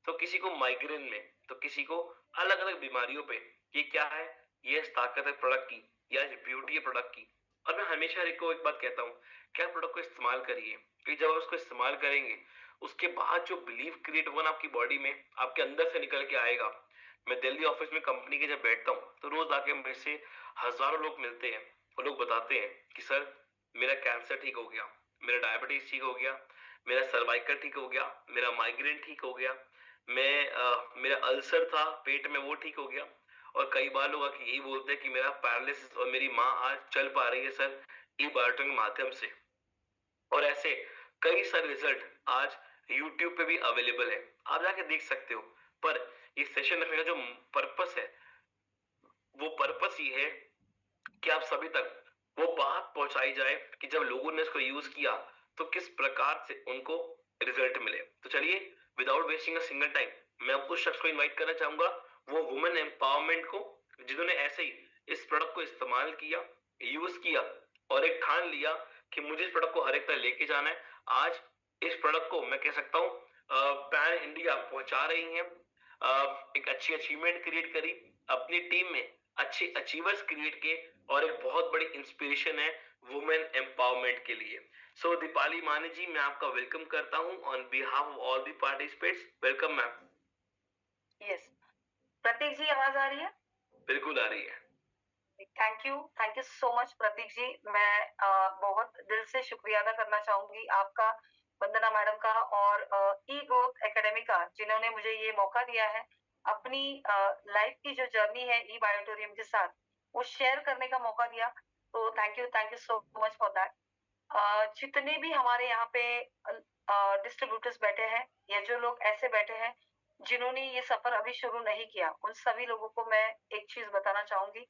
[SPEAKER 1] तो किसी को माइग्रेन में, तो किसी को अलग अलग बीमारियों पे। ये क्या है? ये ताकत है प्रोडक्ट की, या ब्यूटी है प्रोडक्ट की। और मैं हमेशा को एक बात कहता हूँ, क्या प्रोडक्ट को इस्तेमाल करिए, कि जब आप उसको इस्तेमाल करेंगे उसके बाद जो बिलीव क्रिएट होगा ना आपकी बॉडी में, आपके अंदर से निकल के आएगा। मैं दिल्ली ऑफिस में कंपनी के जब बैठता हूँ तो रोज आके मेरे से हजारों लोग मिलते हैं और लोग बताते हैं कि सर मेरा कैंसर ठीक हो गया, मेरा डायबिटीज ठीक हो गया, मेरा सर्वाइकल ठीक हो गया, मेरा माइग्रेन ठीक हो गया, मेरा अल्सर था पेट में वो ठीक हो गया। और कई बार लोग आके यही बोलते हैं कि मेरा पैरालिसिस और मेरी माँ आज चल पा रही है सर ई बायोटिक के माध्यम से। और ऐसे कई सारे रिजल्ट आज YouTube पे भी अवेलेबल है, आप जाके देख सकते हो। पर ये सेशन रखने का जो पर्पस है वो पर्पस ये है कि आप सभी तक वो बात पहुंचाई जाए कि जब लोगों ने इसको यूज किया तो किस प्रकार से उनको रिजल्ट मिले। तो चलिए, without wasting a single time, मैं उस शख्स को इनवाइट करना चाहूंगा, वो वुमेन एम्पावरमेंट को, जिन्होंने ऐसे ही इस प्रोडक्ट को इस्तेमाल किया, यूज किया और एक ठान लिया कि मुझे इस प्रोडक्ट को हर एक तरह लेके जाना है। आज इस प्रोडक्ट को मैं कह सकता हूँ पैन इंडिया पहुंचा रही हैं। एक अच्छी अचीवमेंट क्रिएट करी, अपनी टीम में अच्छे अचीवर्स क्रिएट किए, और एक बहुत बड़ी इंस्पिरेशन है वुमेन एम्पावरमेंट के लिए। सो दीपाली मानी जी, मैं आपका वेलकम करता हूं on behalf of all the participants. Welcome ma'am.
[SPEAKER 8] Yes, Prateek ji आवाज आ रही है?
[SPEAKER 1] बिल्कुल आ रही है।
[SPEAKER 8] Thank you so much Prateek ji. मैं बहुत दिल से शुक्रिया अदा करना चाहूंगी आपका, वंदना मैडम का और ई ग्रोथ एकेडमी का, जिन्होंने मुझे ये मौका दिया है अपनी लाइफ की जो जर्नी है ई बायोटोरियम के साथ वो शेयर करने का मौका दिया। तो thank you so much for that. जितने भी हमारे यहाँ पे डिस्ट्रीब्यूटर्स बैठे हैं या जो लोग ऐसे बैठे हैं जिन्होंने ये सफर अभी शुरू नहीं किया, उन सभी लोगों को मैं एक चीज बताना चाहूंगी।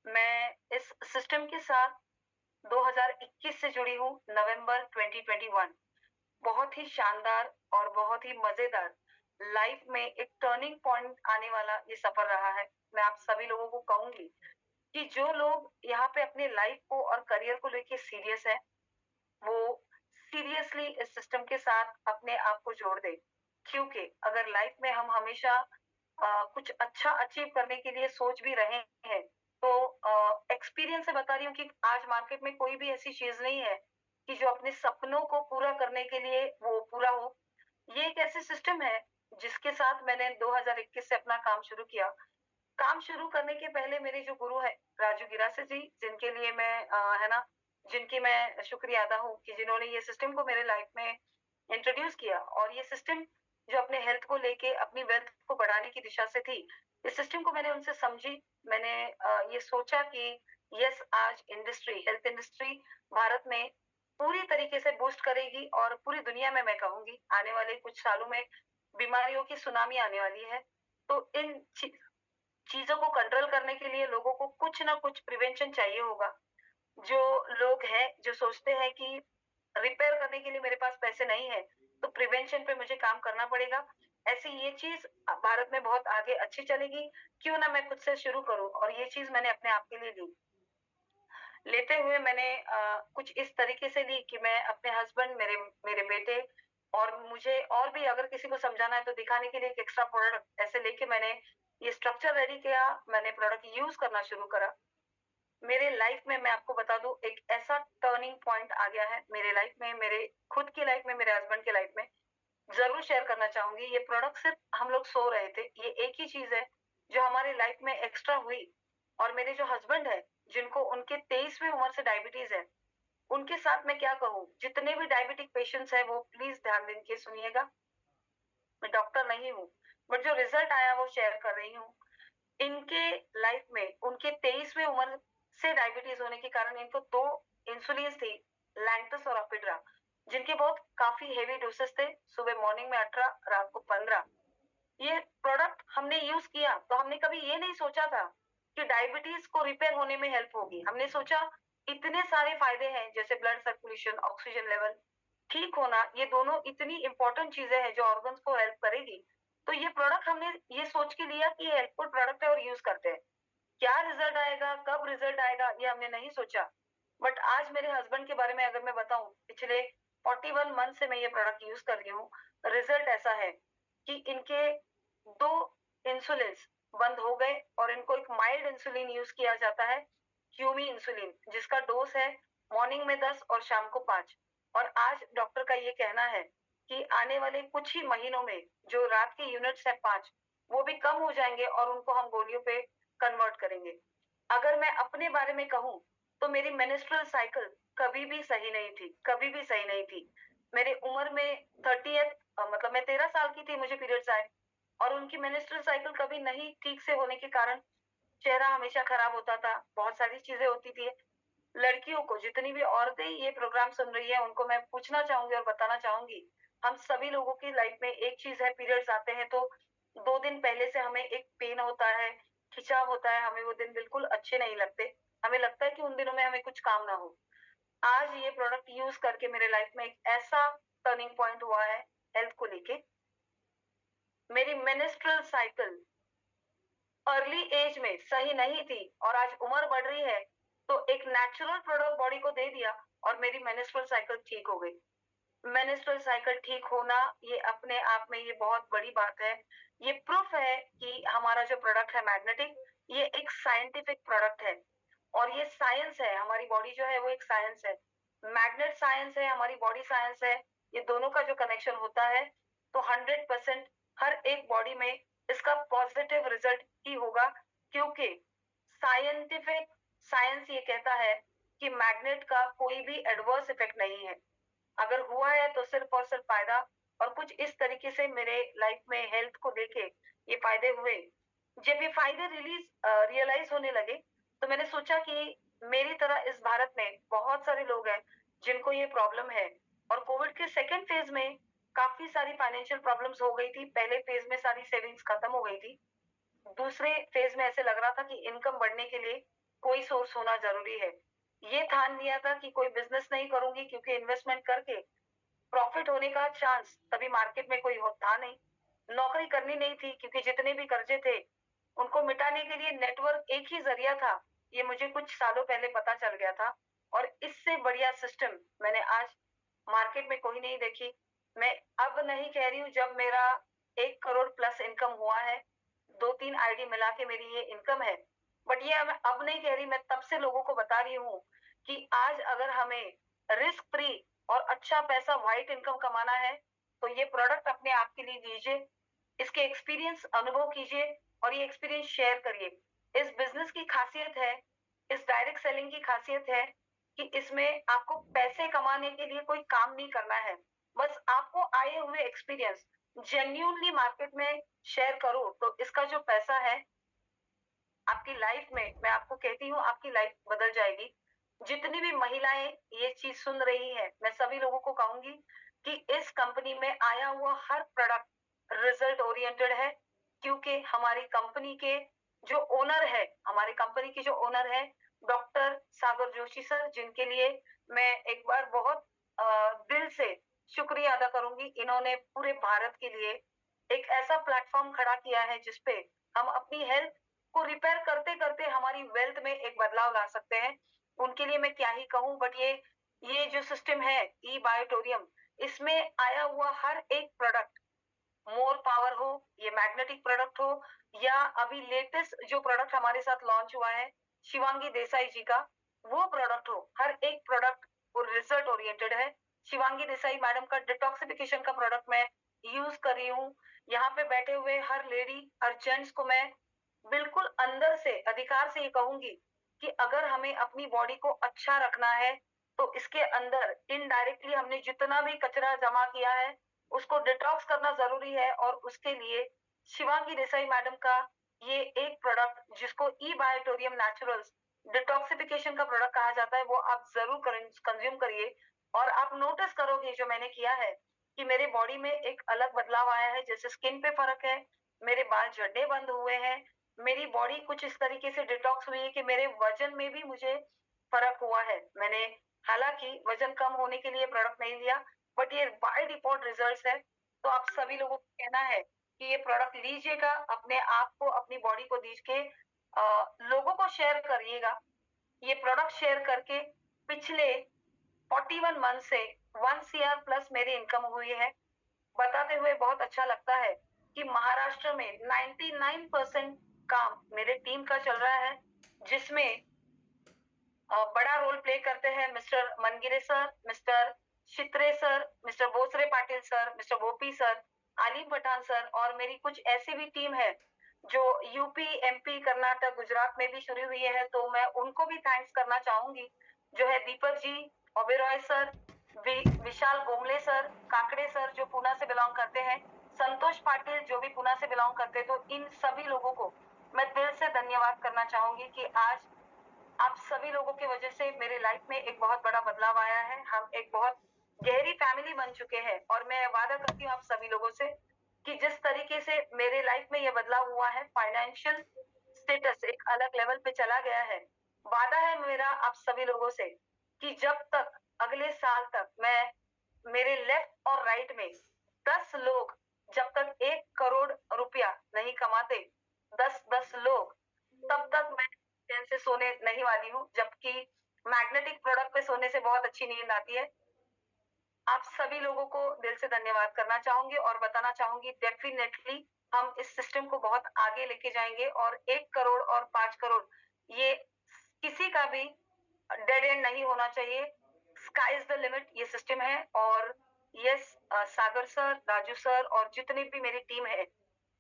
[SPEAKER 8] मैं इस सिस्टम के साथ 2021 से जुड़ी हूँ, नवंबर 2021। बहुत ही शानदार और बहुत ही मजेदार लाइफ में एक टर्निंग पॉइंट आने वाला ये सफर रहा है। मैं आप सभी लोगों को कहूंगी कि जो लोग यहाँ पे अपने लाइफ को और करियर को लेके सीरियस है, वो सीरियसली इस सिस्टम के साथ अपने आप को जोड़ दे। क्योंकि अगर लाइफ में हम हमेशा कुछ अच्छा अचीव करने के लिए सोच भी रहे हैं तो एक्सपीरियंस से बता रही हूँ कि आज मार्केट में कोई भी ऐसी चीज नहीं है कि जो अपने सपनों को पूरा करने के लिए वो पूरा हो। ये एक ऐसे सिस्टम है जिसके साथ मैंने 2021 से अपना काम शुरू किया। काम शुरू करने के पहले मेरे जो गुरु है राजू गिरासे जी, जिनके लिए मैं है ना जिनकी मैं शुक्रिया अदा हूँ कि जिन्होंने ये सिस्टम को मेरे लाइफ में इंट्रोड्यूस किया। और ये सिस्टम जो अपने हेल्थ को लेके अपनी वेल्थ को बढ़ाने की दिशा से थी, इस सिस्टम को मैंने उनसे समझी। मैंने ये सोचा कि यस, आज हेल्थ इंडस्ट्री भारत में पूरी तरीके से बूस्ट करेगी और पूरी दुनिया में मैं कहूंगी आने वाले कुछ सालों में बीमारियों की सुनामी आने वाली है। तो इन चीजों को कंट्रोल करने के लिए लोगों को कुछ ना कुछ प्रिवेंशन चाहिए होगा। जो लोग हैं जो सोचते हैं कि रिपेयर करने के लिए मेरे पास पैसे नहीं है, तो प्रिवेंशन पे मुझे काम करना पड़ेगा। ऐसी ये चीज भारत में बहुत आगे अच्छी चलेगी, क्यों ना मैं खुद से शुरू करूं। और ये चीज मैंने अपने आप के लिए ली। लेते हुए मैंने कुछ इस तरीके से ली कि मैं अपने हस्बैंड, मेरे बेटे और मुझे और भी अगर किसी को समझाना है तो दिखाने के लिए एक एक्स्ट्रा प्रोडक्ट ऐसे लेके मैंने ये स्ट्रक्चर रेडी किया। मैंने प्रोडक्ट यूज करना शुरू करा। मेरे लाइफ में मैं आपको बता दूं, एक ऐसा टर्निंग पॉइंट आ गया है मेरे लाइफ में, मेरे खुद की लाइफ में, मेरे हस्बैंड की लाइफ में। जरूर शेयर करना चाहूंगी। ये प्रोडक्ट सिर्फ हम लोग सो रहे थे, ये एक ही चीज है जो हमारी लाइफ में एक्स्ट्रा हुई। और मेरे जो हस्बैंड है, जिनको उनके 23वीं उम्र से डायबिटीज है, उनके साथ मैं क्या कहूँ, जितने भी डायबिटिक पेशेंट्स हैं वो प्लीज ध्यान देके सुनिएगा। मैं डॉक्टर नहीं हूँ, बट जो रिजल्ट आया वो शेयर कर रही हूँ। इनके लाइफ में उनके 23वीं उम्र से डायबिटीज होने के कारण इनको 2 इंसुलिन थी, लैंटस और अपिड्रा, जिनके बहुत काफी हेवी डोसेस थे। सुबह मॉर्निंग में 18, रात को 15। ये प्रोडक्ट हमने यूज किया तो हमने कभी ये नहीं सोचा था कि डायबिटीज को रिपेयर होने में हेल्प होगी। हमने सोचा इतने सारे फायदे हैं, जैसे ब्लड सर्कुलेशन, ऑक्सीजन लेवल ठीक होना, ये दोनों इतनी इंपॉर्टेंट चीजें हैं जो ऑर्गन्स को हेल्प करेगी। तो ये प्रोडक्ट हमने ये सोच के लिया कि हेल्पफुल प्रोडक्ट है और यूज करते हैं। क्या रिजल्ट आएगा, कब रिजल्ट आएगा, ये हमने नहीं सोचा। बट आज मेरे हस्बैंड के बारे में अगर मैं बताऊं, पिछले 41 मंथ से मैं ये प्रोडक्ट यूज कर रही हूँ। रिजल्ट ऐसा है कि इनके 2 इंसुलिन बंद हो गए और इनको एक माइल्ड इंसुलिन यूज किया जाता है, क्यूमी इंसुलिन, जिसका डोज है मॉर्निंग में 10 और शाम को 5। और आज डॉक्टर का ये कहना है कि आने वाले कुछ ही महीनों में जो रात के यूनिट्स है 5, वो भी कम हो जाएंगे और उनको हम गोलियों पे कन्वर्ट करेंगे। अगर मैं अपने बारे में कहूँ तो मेरी मेनिस्ट्रुअल साइकिल कभी भी सही नहीं थी, कभी भी सही नहीं थी। मेरे उम्र में 30th, मतलब मैं 13 साल की थी, मुझे पीरियड्स आए और उनकी मेनिस्ट्रुअल साइकिल कभी नहीं ठीक से होने के कारण चेहरा हमेशा खराब होता था, बहुत सारी चीजें होती थी। लड़कियों को, जितनी भी औरतें ये प्रोग्राम सुन रही है, उनको मैं पूछना चाहूंगी और बताना चाहूंगी, हम सभी लोगों की लाइफ में एक चीज है, पीरियड्स आते हैं तो 2 दिन पहले से हमें एक पेन होता है, खिंचाव होता है, हमें वो दिन बिल्कुल अच्छे नहीं लगते, हमें लगता है कि उन दिनों में हमें कुछ काम ना हो। आज ये प्रोडक्ट यूज करके मेरे लाइफ में एक ऐसा टर्निंग पॉइंट हुआ है हेल्थ को लेके। मेरी मेनिस्ट्रुअल साइकिल अर्ली एज में सही नहीं थी और आज उम्र बढ़ रही है तो एक नेचुरल प्रोडक्ट बॉडी को दे दिया और मेरी मेनिस्ट्रुअल साइकिल ठीक हो गई। मेनिस्ट्रुअल साइकिल ठीक होना ये अपने आप में ये बहुत बड़ी बात है। ये प्रूफ है कि हमारा जो प्रोडक्ट है मैग्नेटिक, ये एक साइंटिफिक प्रोडक्ट है और ये साइंस है। हमारी बॉडी जो है वो एक साइंस है, मैग्नेट साइंस है, हमारी बॉडी साइंस है। ये दोनों का जो कनेक्शन होता है तो 100% हर एक बॉडी में इसका पॉजिटिव रिजल्ट ही होगा, क्योंकि साइंटिफिक साइंस ये कहता है कि मैग्नेट का कोई भी एडवर्स इफेक्ट नहीं है। अगर हुआ है तो सिर्फ और सिर्फ फायदा। और कुछ इस तरीके से मेरे लाइफ में हेल्थ को लेके ये फायदे हुए। जब ये फायदे रियलाइज होने लगे तो मैंने सोचा कि मेरी तरह इस भारत में बहुत सारे लोग हैं जिनको ये प्रॉब्लम है। और कोविड के सेकेंड फेज में काफी सारी फाइनेंशियल प्रॉब्लम्स हो गई थी। पहले फेज में सारी सेविंग्स खत्म हो गई थी, दूसरे फेज में ऐसे लग रहा था कि इनकम बढ़ने के लिए कोई सोर्स होना जरूरी है। ये ठान लिया था कि कोई बिजनेस नहीं करूंगी, क्योंकि इन्वेस्टमेंट करके प्रॉफिट होने का चांस तभी मार्केट में कोई था नहीं। नौकरी करनी नहीं थी, क्योंकि जितने भी कर्जे थे उनको मिटाने के लिए नेटवर्क एक ही जरिया था। ये मुझे कुछ सालों पहले पता चल गया था और इससे बढ़िया सिस्टम मैंने आज मार्केट में कोई नहीं देखी। मैं अब नहीं कह रही हूँ जब मेरा 1 करोड़ प्लस इनकम हुआ है, 2-3 आईडी मिला के मेरी ये इनकम है। बट ये मैं अब नहीं कह रही, मैं तब से लोगों को बता रही हूँ कि आज अगर हमें रिस्क फ्री और अच्छा पैसा व्हाइट इनकम कमाना है तो ये प्रोडक्ट अपने आप के लिए लीजिए, इसके एक्सपीरियंस अनुभव कीजिए और ये एक्सपीरियंस शेयर करिए। इस बिजनेस की खासियत है, इस डायरेक्ट सेलिंग की खासियत है कि इसमें आपको पैसे कमाने के लिए कोई काम नहीं करना है, बस आपको आए हुए एक्सपीरियंस जेन्युइनली मार्केट में शेयर करो तो इसका जो पैसा है आपकी लाइफ में, मैं आपको कहती हूँ आपकी लाइफ बदल जाएगी। जितनी भी महिलाएं ये चीज सुन रही है, मैं सभी लोगों को कहूंगी कि इस कंपनी में आया हुआ हर प्रोडक्ट रिजल्ट ओरिएंटेड है, क्योंकि हमारी कंपनी के जो ओनर है, हमारी कंपनी की जो ओनर है डॉक्टर सागर जोशी सर, जिनके लिए मैं एक बार बहुत दिल से शुक्रिया अदा करूंगी। इन्होंने पूरे भारत के लिए एक ऐसा प्लेटफॉर्म खड़ा किया है जिसपे हम अपनी हेल्थ को रिपेयर करते करते हमारी वेल्थ में एक बदलाव ला सकते हैं। उनके लिए मैं क्या ही कहूं, बट ये जो सिस्टम है ई बायोटोरियम, इसमें आया हुआ हर एक प्रोडक्ट, मोर पावर हो, ये मैग्नेटिक प्रोडक्ट हो, या अभी लेटेस्ट जो प्रोडक्ट हमारे साथ लॉन्च हुआ है शिवांगी देसाई जी का, वो प्रोडक्ट हो, हर एक प्रोडक्ट वो रिजल्ट ओरिएंटेड है। शिवांगी देसाई मैडम का डिटॉक्सिफिकेशन का प्रोडक्ट मैं यूज कर रही हूँ। यहाँ पे बैठे हुए हर लेडी, हर जेंट्स को मैं बिल्कुल अंदर से अधिकार से ये कहूंगी कि अगर हमें अपनी बॉडी को अच्छा रखना है तो इसके अंदर इनडायरेक्टली हमने जितना भी कचरा जमा किया है उसको डिटॉक्स करना जरूरी है। और उसके लिए शिवांगी देसाई मैडम का ये एक प्रोडक्ट जिसको ई बायोटोरियम नेचुरल्स डिटॉक्सिफिकेशन का प्रोडक्ट कहा जाता है, वो आप जरूर कंज्यूम करिए और आप नोटिस करोगे जो मैंने किया है कि मेरे बॉडी में एक अलग बदलाव आया है। जैसे स्किन पे फर्क है, मेरे बाल झड़ने बंद हुए हैं, मेरी बॉडी कुछ इस तरीके से डिटॉक्स हुई है कि मेरे वजन में भी मुझे फर्क हुआ है। मैंने हालांकि वजन कम होने के लिए प्रोडक्ट नहीं लिया, बट ये बाय डिफॉल्ट रिजल्ट्स है। तो आप सभी लोगों को कहना है कि ये प्रोडक्ट लीजिएगा, अपने आप को, अपनी बॉडी को दीजिए, लोगों को शेयर करिएगा। ये प्रोडक्ट शेयर करके पिछले 41 मंथ से 1 CR प्लस मेरी इनकम हुई है। बताते हुए बहुत अच्छा लगता है कि महाराष्ट्र में 99% काम मेरे टीम का चल रहा है, जिसमें बड़ा रोल प्ले करते हैं mister Mangire sir, mister Shitre sir, mister Bosre Patil sir, mister Gopi sir, Alim Pathan sir, और मेरी कुछ ऐसी भी टीम है जो यूपी, MP, कर्नाटक, गुजरात में भी शुरू हुई है। तो मैं उनको भी थैंक्स करना चाहूंगी, जो है दीपक जी, ओबेरॉय सर, विशाल गोमले सर, काकड़े सर जो पुणे से बिलोंग करते हैं, संतोष पाटिल जो भी पुणे से बिलोंग करते हैं। तो इन सभी लोगों को मैं दिल से धन्यवाद करना चाहूंगी कि आज आप सभी लोगों की वजह से मेरे लाइफ में एक बहुत बड़ा बदलाव आया है। हम एक बहुत गहरी फैमिली बन चुके हैं और मैं वादा करती हूँ आप सभी लोगों से कि जिस तरीके से मेरे लाइफ में ये बदलाव हुआ है, फाइनेंशियल स्टेटस एक अलग लेवल पे चला गया है। वादा है मेरा आप सभी लोगों से कि जब तक अगले साल तक मैं मेरे लेफ्ट और राइट में 10 लोग जब तक 1 करोड़ रुपया नहीं कमाते, 10 लोग, तब तक मैं चैन से सोने नहीं वाली हूँ। जबकि मैग्नेटिक प्रोडक्ट पे सोने से बहुत अच्छी नींद आती है। आप सभी लोगों को दिल से धन्यवाद करना चाहूंगी और बताना चाहूंगी डेफिनेटली हम इस सिस्टम को बहुत आगे लेके जाएंगे और 1 करोड़ और 5 करोड़ ये किसी का भी डेड एंड नहीं होना चाहिए। स्काई इज द लिमिट ये सिस्टम है। और यस, सागर सर, राजू सर और जितनी भी मेरी टीम है,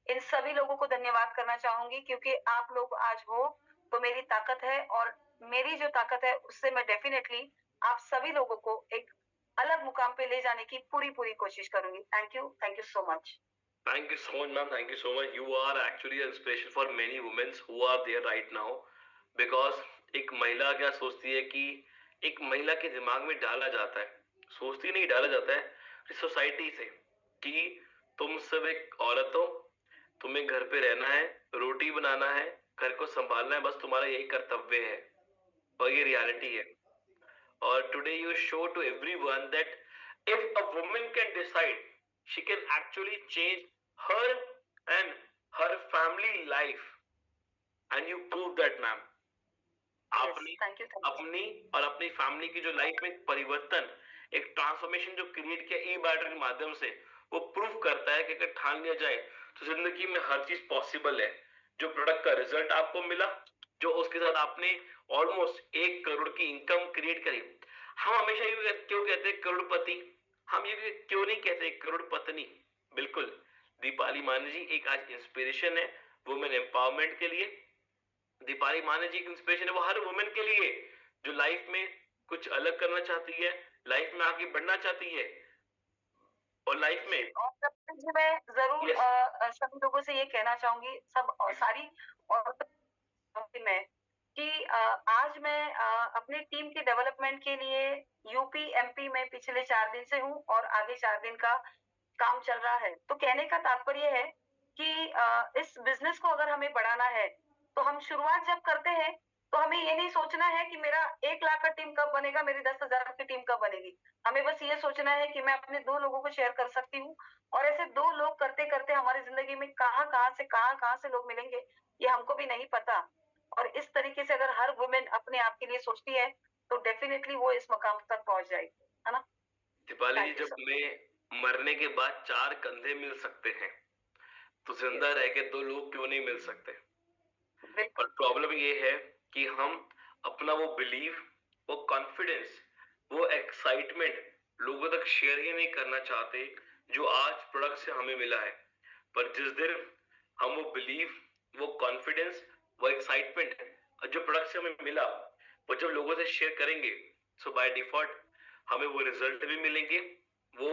[SPEAKER 8] इन सभी लोगों को धन्यवाद करना चाहूंगी, क्योंकि आप लोग आज हो तो मेरी ताकत है और मेरी जो ताकत है उससे मैं डेफिनेटली आप सभी लोगों को एक अलग मुकाम पे ले जाने की पूरी कोशिश करूंगी। Thank you so much.
[SPEAKER 1] Thank you so much, ma'am. Thank you so much. You are actually an inspiration for many women who are there right now. Because एक महिला क्या सोचती है कि एक महिला के दिमाग में डाला जाता है, सोचती नहीं, डाला जाता है सोसाइटी से कि तुम सब एक औरत हो, तुम्हें घर पे रहना है, रोटी बनाना है, घर को संभालना है, बस तुम्हारा यही कर्तव्य है और ये रियलिटी है। और today you show to everyone that if a woman can decide, she can actually change her and her family life, and you prove that, ma'am. आपने अपनी और अपनी फैमिली की जो लाइफ में परिवर्तन, एक ट्रांसफॉर्मेशन जो क्रिएट किया ई बायोटोरियम के माध्यम से, वो प्रूव करता है कि अगर ठान लिया जाए तो जिंदगी में हर चीज पॉसिबल है। जो प्रोडक्ट का रिजल्ट आपको मिला, जो उसके साथ आपने ऑलमोस्ट 1 करोड़ की इनकम क्रिएट करी। हम हमेशा ये क्यों कहते हैं करोड़पति, हम ये क्यों नहीं कहते करोड़पत्नी? बिल्कुल, दीपाली माने जी एक आज इंस्पिरेशन है वुमेन एम्पावरमेंट के लिए। दीपाली माने जी की इंस्पिरेशन है वो हर वुमेन के लिए जो लाइफ में कुछ अलग करना चाहती है, लाइफ में आगे बढ़ना चाहती है, और लाइफ में
[SPEAKER 8] और मैं जरूर सभी लोगों से ये कहना चाहूंगी, सब सारी औरतों में, कि आज मैं अपनी टीम की डेवलपमेंट के लिए यूपी एमपी में पिछले 4 दिन से हूँ और आगे 4 दिन का काम चल रहा है। तो कहने का तात्पर्य है कि इस बिजनेस को अगर हमें बढ़ाना है तो हम शुरुआत जब करते हैं तो हमें ये नहीं सोचना है कि मेरा 1 लाख का टीम कब बनेगा, मेरी 10,000 की टीम कब बनेगी। हमें बस ये सोचना है कि मैं अपने 2 लोगों को शेयर कर सकती हूँ, और ऐसे 2 लोग करते करते हमारी जिंदगी में कहाँ से लोग मिलेंगे ये हमको भी नहीं पता। और इस तरीके से अगर हर वुमेन अपने आप के लिए सोचती है तो डेफिनेटली वो इस मकाम तक पहुंच जाएगी, है ना।
[SPEAKER 1] दीपाली जी, जब हमें मरने के बाद 4 कंधे मिल सकते हैं तो जिंदा रह के 2 लोग क्यों नहीं मिल सकते। और प्रॉब्लम ये है कि हम अपना वो बिलीव, वो कॉन्फिडेंस, वो एक्साइटमेंट लोगों तक शेयर ही नहीं करना चाहते जो आज प्रोडक्ट से हमें मिला है। पर जिस दिन हम वो बिलीव, वो कॉन्फिडेंस, वो एक्साइटमेंट जो प्रोडक्ट से हमें मिला वो जब लोगों से शेयर करेंगे, सो बाय डिफॉल्ट हमें वो रिजल्ट भी मिलेंगे, वो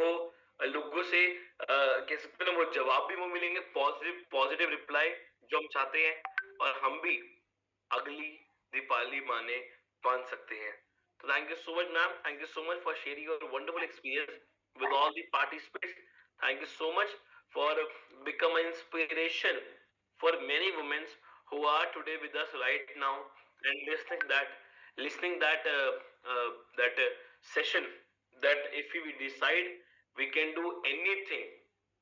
[SPEAKER 1] लोगों से कह सकते हैं वो जवाब भी वो मिलेंगे, पॉजिटिव रिप्लाई जो हम चाहते हैं, और हम भी अगली दीपाली माने बन सकते हैं। तो thank you so much ma'am, thank you so much for sharing your wonderful experience with all the participants. Thank you so much for becoming inspiration for many women who are today with us right now and listening that session, that if we decide we can do anything,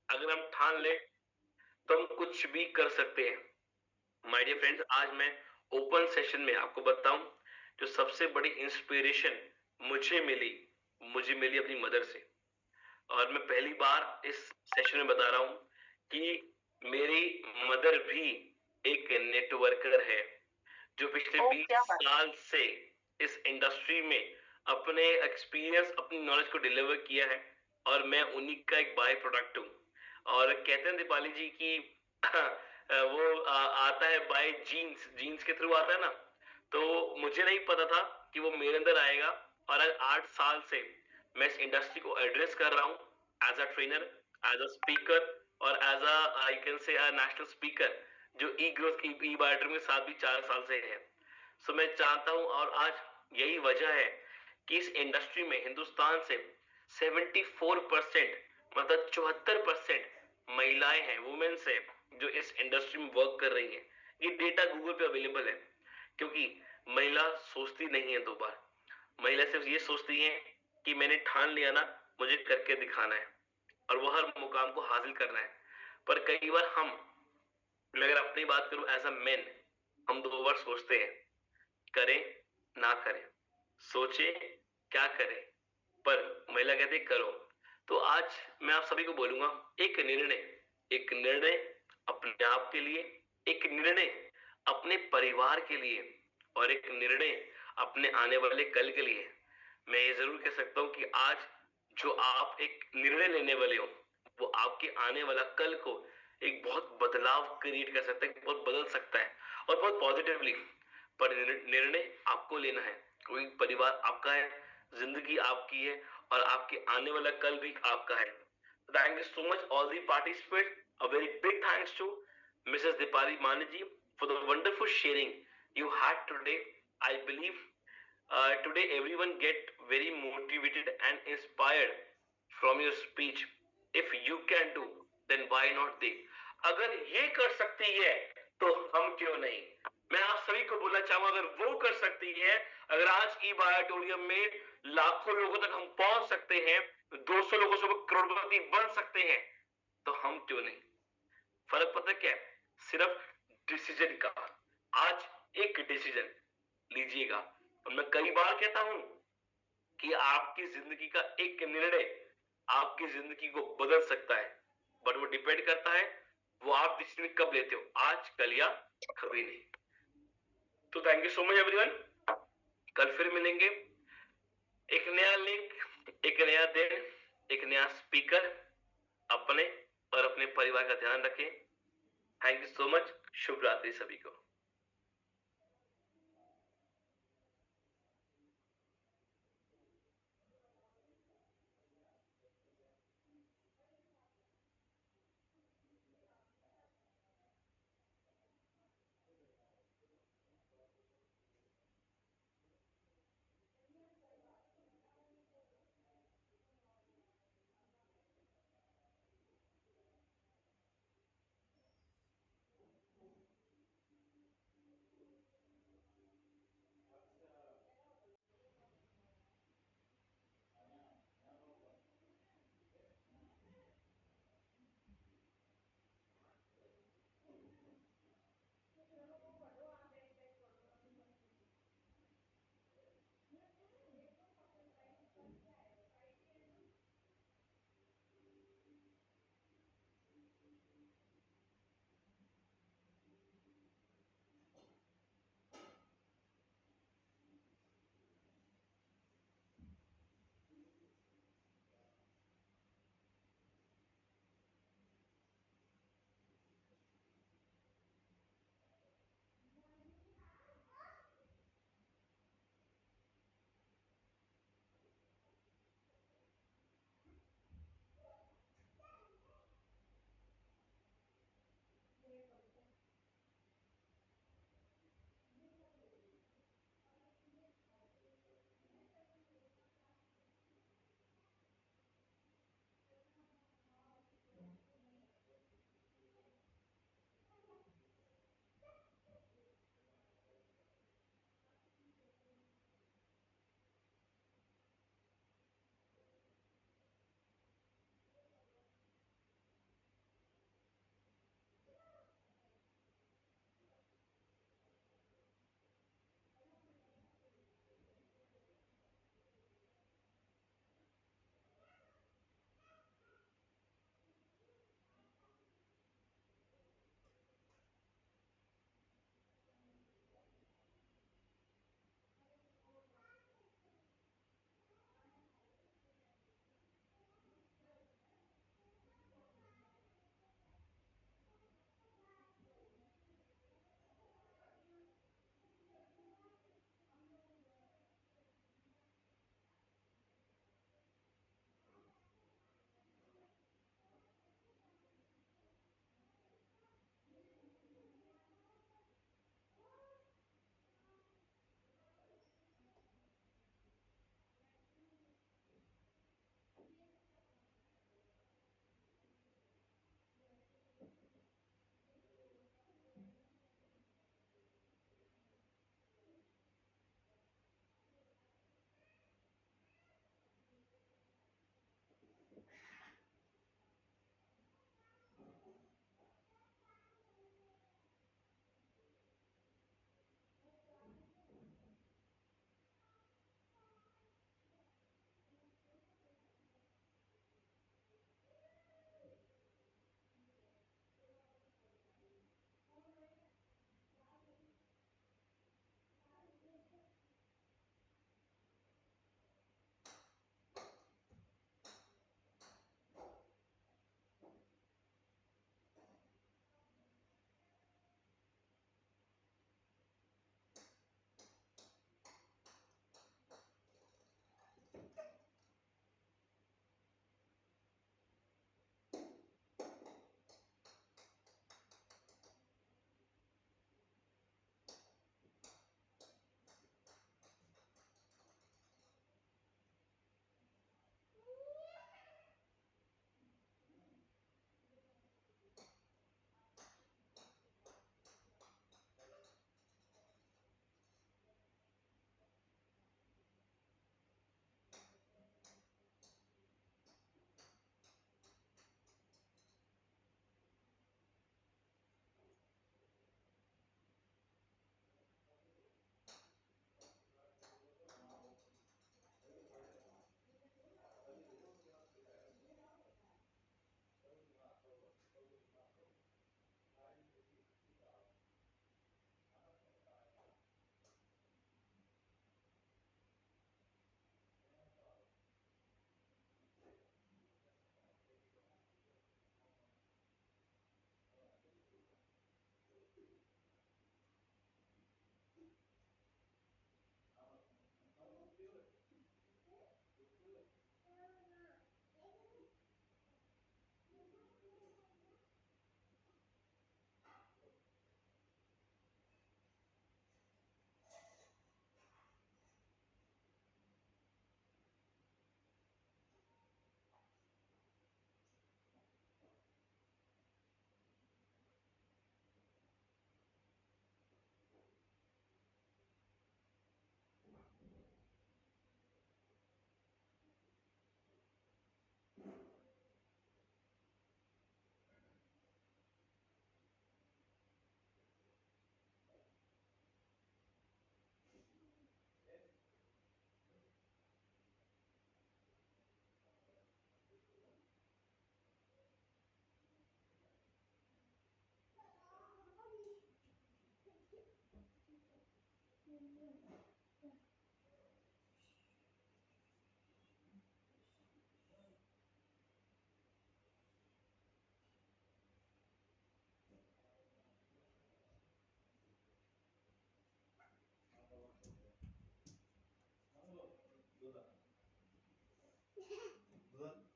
[SPEAKER 1] अगर हम ठान ले तो हम कुछ भी कर सकते हैं। माय डियर फ्रेंड्स, आज मैं ओपन सेशन में आपको बताऊं जो सबसे बड़ी इंस्पिरेशन मुझे मिली अपनी मदर से। और मैं पहली बार इस सेशन में बता रहा हूं कि मेरी मदर भी एक नेटवर्कर है जो पिछले 20 साल से इस इंडस्ट्री में अपने एक्सपीरियंस, अपनी नॉलेज को डिलीवर किया है, और मैं उन्हीं का एक बाय प्रोडक्ट हूँ। और कहते हैं दीपाली जी की वो आता है बाय जीन्स के थ्रू आता है ना, तो मुझे नहीं पता था कि वो मेरे अंदर आएगा। और 8 साल से मैं इस इंडस्ट्री को एड्रेस कर रहा हूँ as a trainer, as a speaker, और as a I can say national speaker, जो ई ग्रोथ ई बायोट्रिम के साथ भी 4 साल से है। सो मैं चाहता हूँ, और आज यही वजह है कि इस इंडस्ट्री में हिंदुस्तान से 74%, मतलब 74% महिलाएं हैं, वुमेन्स है जो इस इंडस्ट्री में वर्क कर रही हैं। ये डेटा गूगल पे अवेलेबल है, क्योंकि महिला सोचती नहीं है 2 बार। महिला सिर्फ ये सोचती है कि मैंने ठान लिया ना, मुझे करके दिखाना है और वो हर मुकाम को हासिल करना है। पर कई बार मैं अगर अपनी बात करूं एज अ मैन, हम 2 बार सोचते हैं, करें ना करें, सोचे क्या करें, पर महिला कहती है करो। तो आज मैं आप सभी को बोलूंगा, एक निर्णय अपने आप के लिए, एक निर्णय अपने परिवार के लिए, और एक निर्णय अपने आने वाले कल के लिए। मैं ये जरूर कह सकता हूं कि आज जो आप एक निर्णय लेने वाले हो वो आपके आने वाला कल को एक बहुत बदलाव क्रिएट कर सकता है, बहुत बदल सकता है, और बहुत पॉजिटिवली। पर निर्णय आपको लेना है, कोई परिवार आपका है, जिंदगी आपकी है, और आपके आने वाला कल भी आपका है। Thank you so much all the participant. A very big thanks to Mrs. Dipali Mani ji for the wonderful sharing you had today. I believe today everyone get very motivated and inspired from your speech. If you can do, then why not they? अगर ये कर सकती है तो हम क्यों नहीं। मैं आप सभी को बोलना चाहूंगा, अगर वो कर सकती है, अगर आज ई बायोटोरियम में लाखों लोगों तक हम पहुंच सकते हैं, 200 लोगों से करोड़पति बन सकते हैं, तो हम क्यों नहीं। फर्क पता क्या है, सिर्फ डिसीजन का। आज एक डिसीजन लीजिएगा, और मैं कई बार कहता हूं कि आपकी जिंदगी का एक निर्णय आपकी जिंदगी को बदल सकता है, बट वो डिपेंड करता है वो आप डिसीजन कब लेते हो, आज, कल या कभी नहीं। तो thank you so much everyone. कल फिर मिलेंगे, एक नया लिंक, एक नया दिन, एक नया स्पीकर। अपने और अपने परिवार का ध्यान रखें। Thank you so much. शुभ रात्रि सभी को।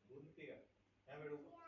[SPEAKER 9] दूध पिते का? या मॅडम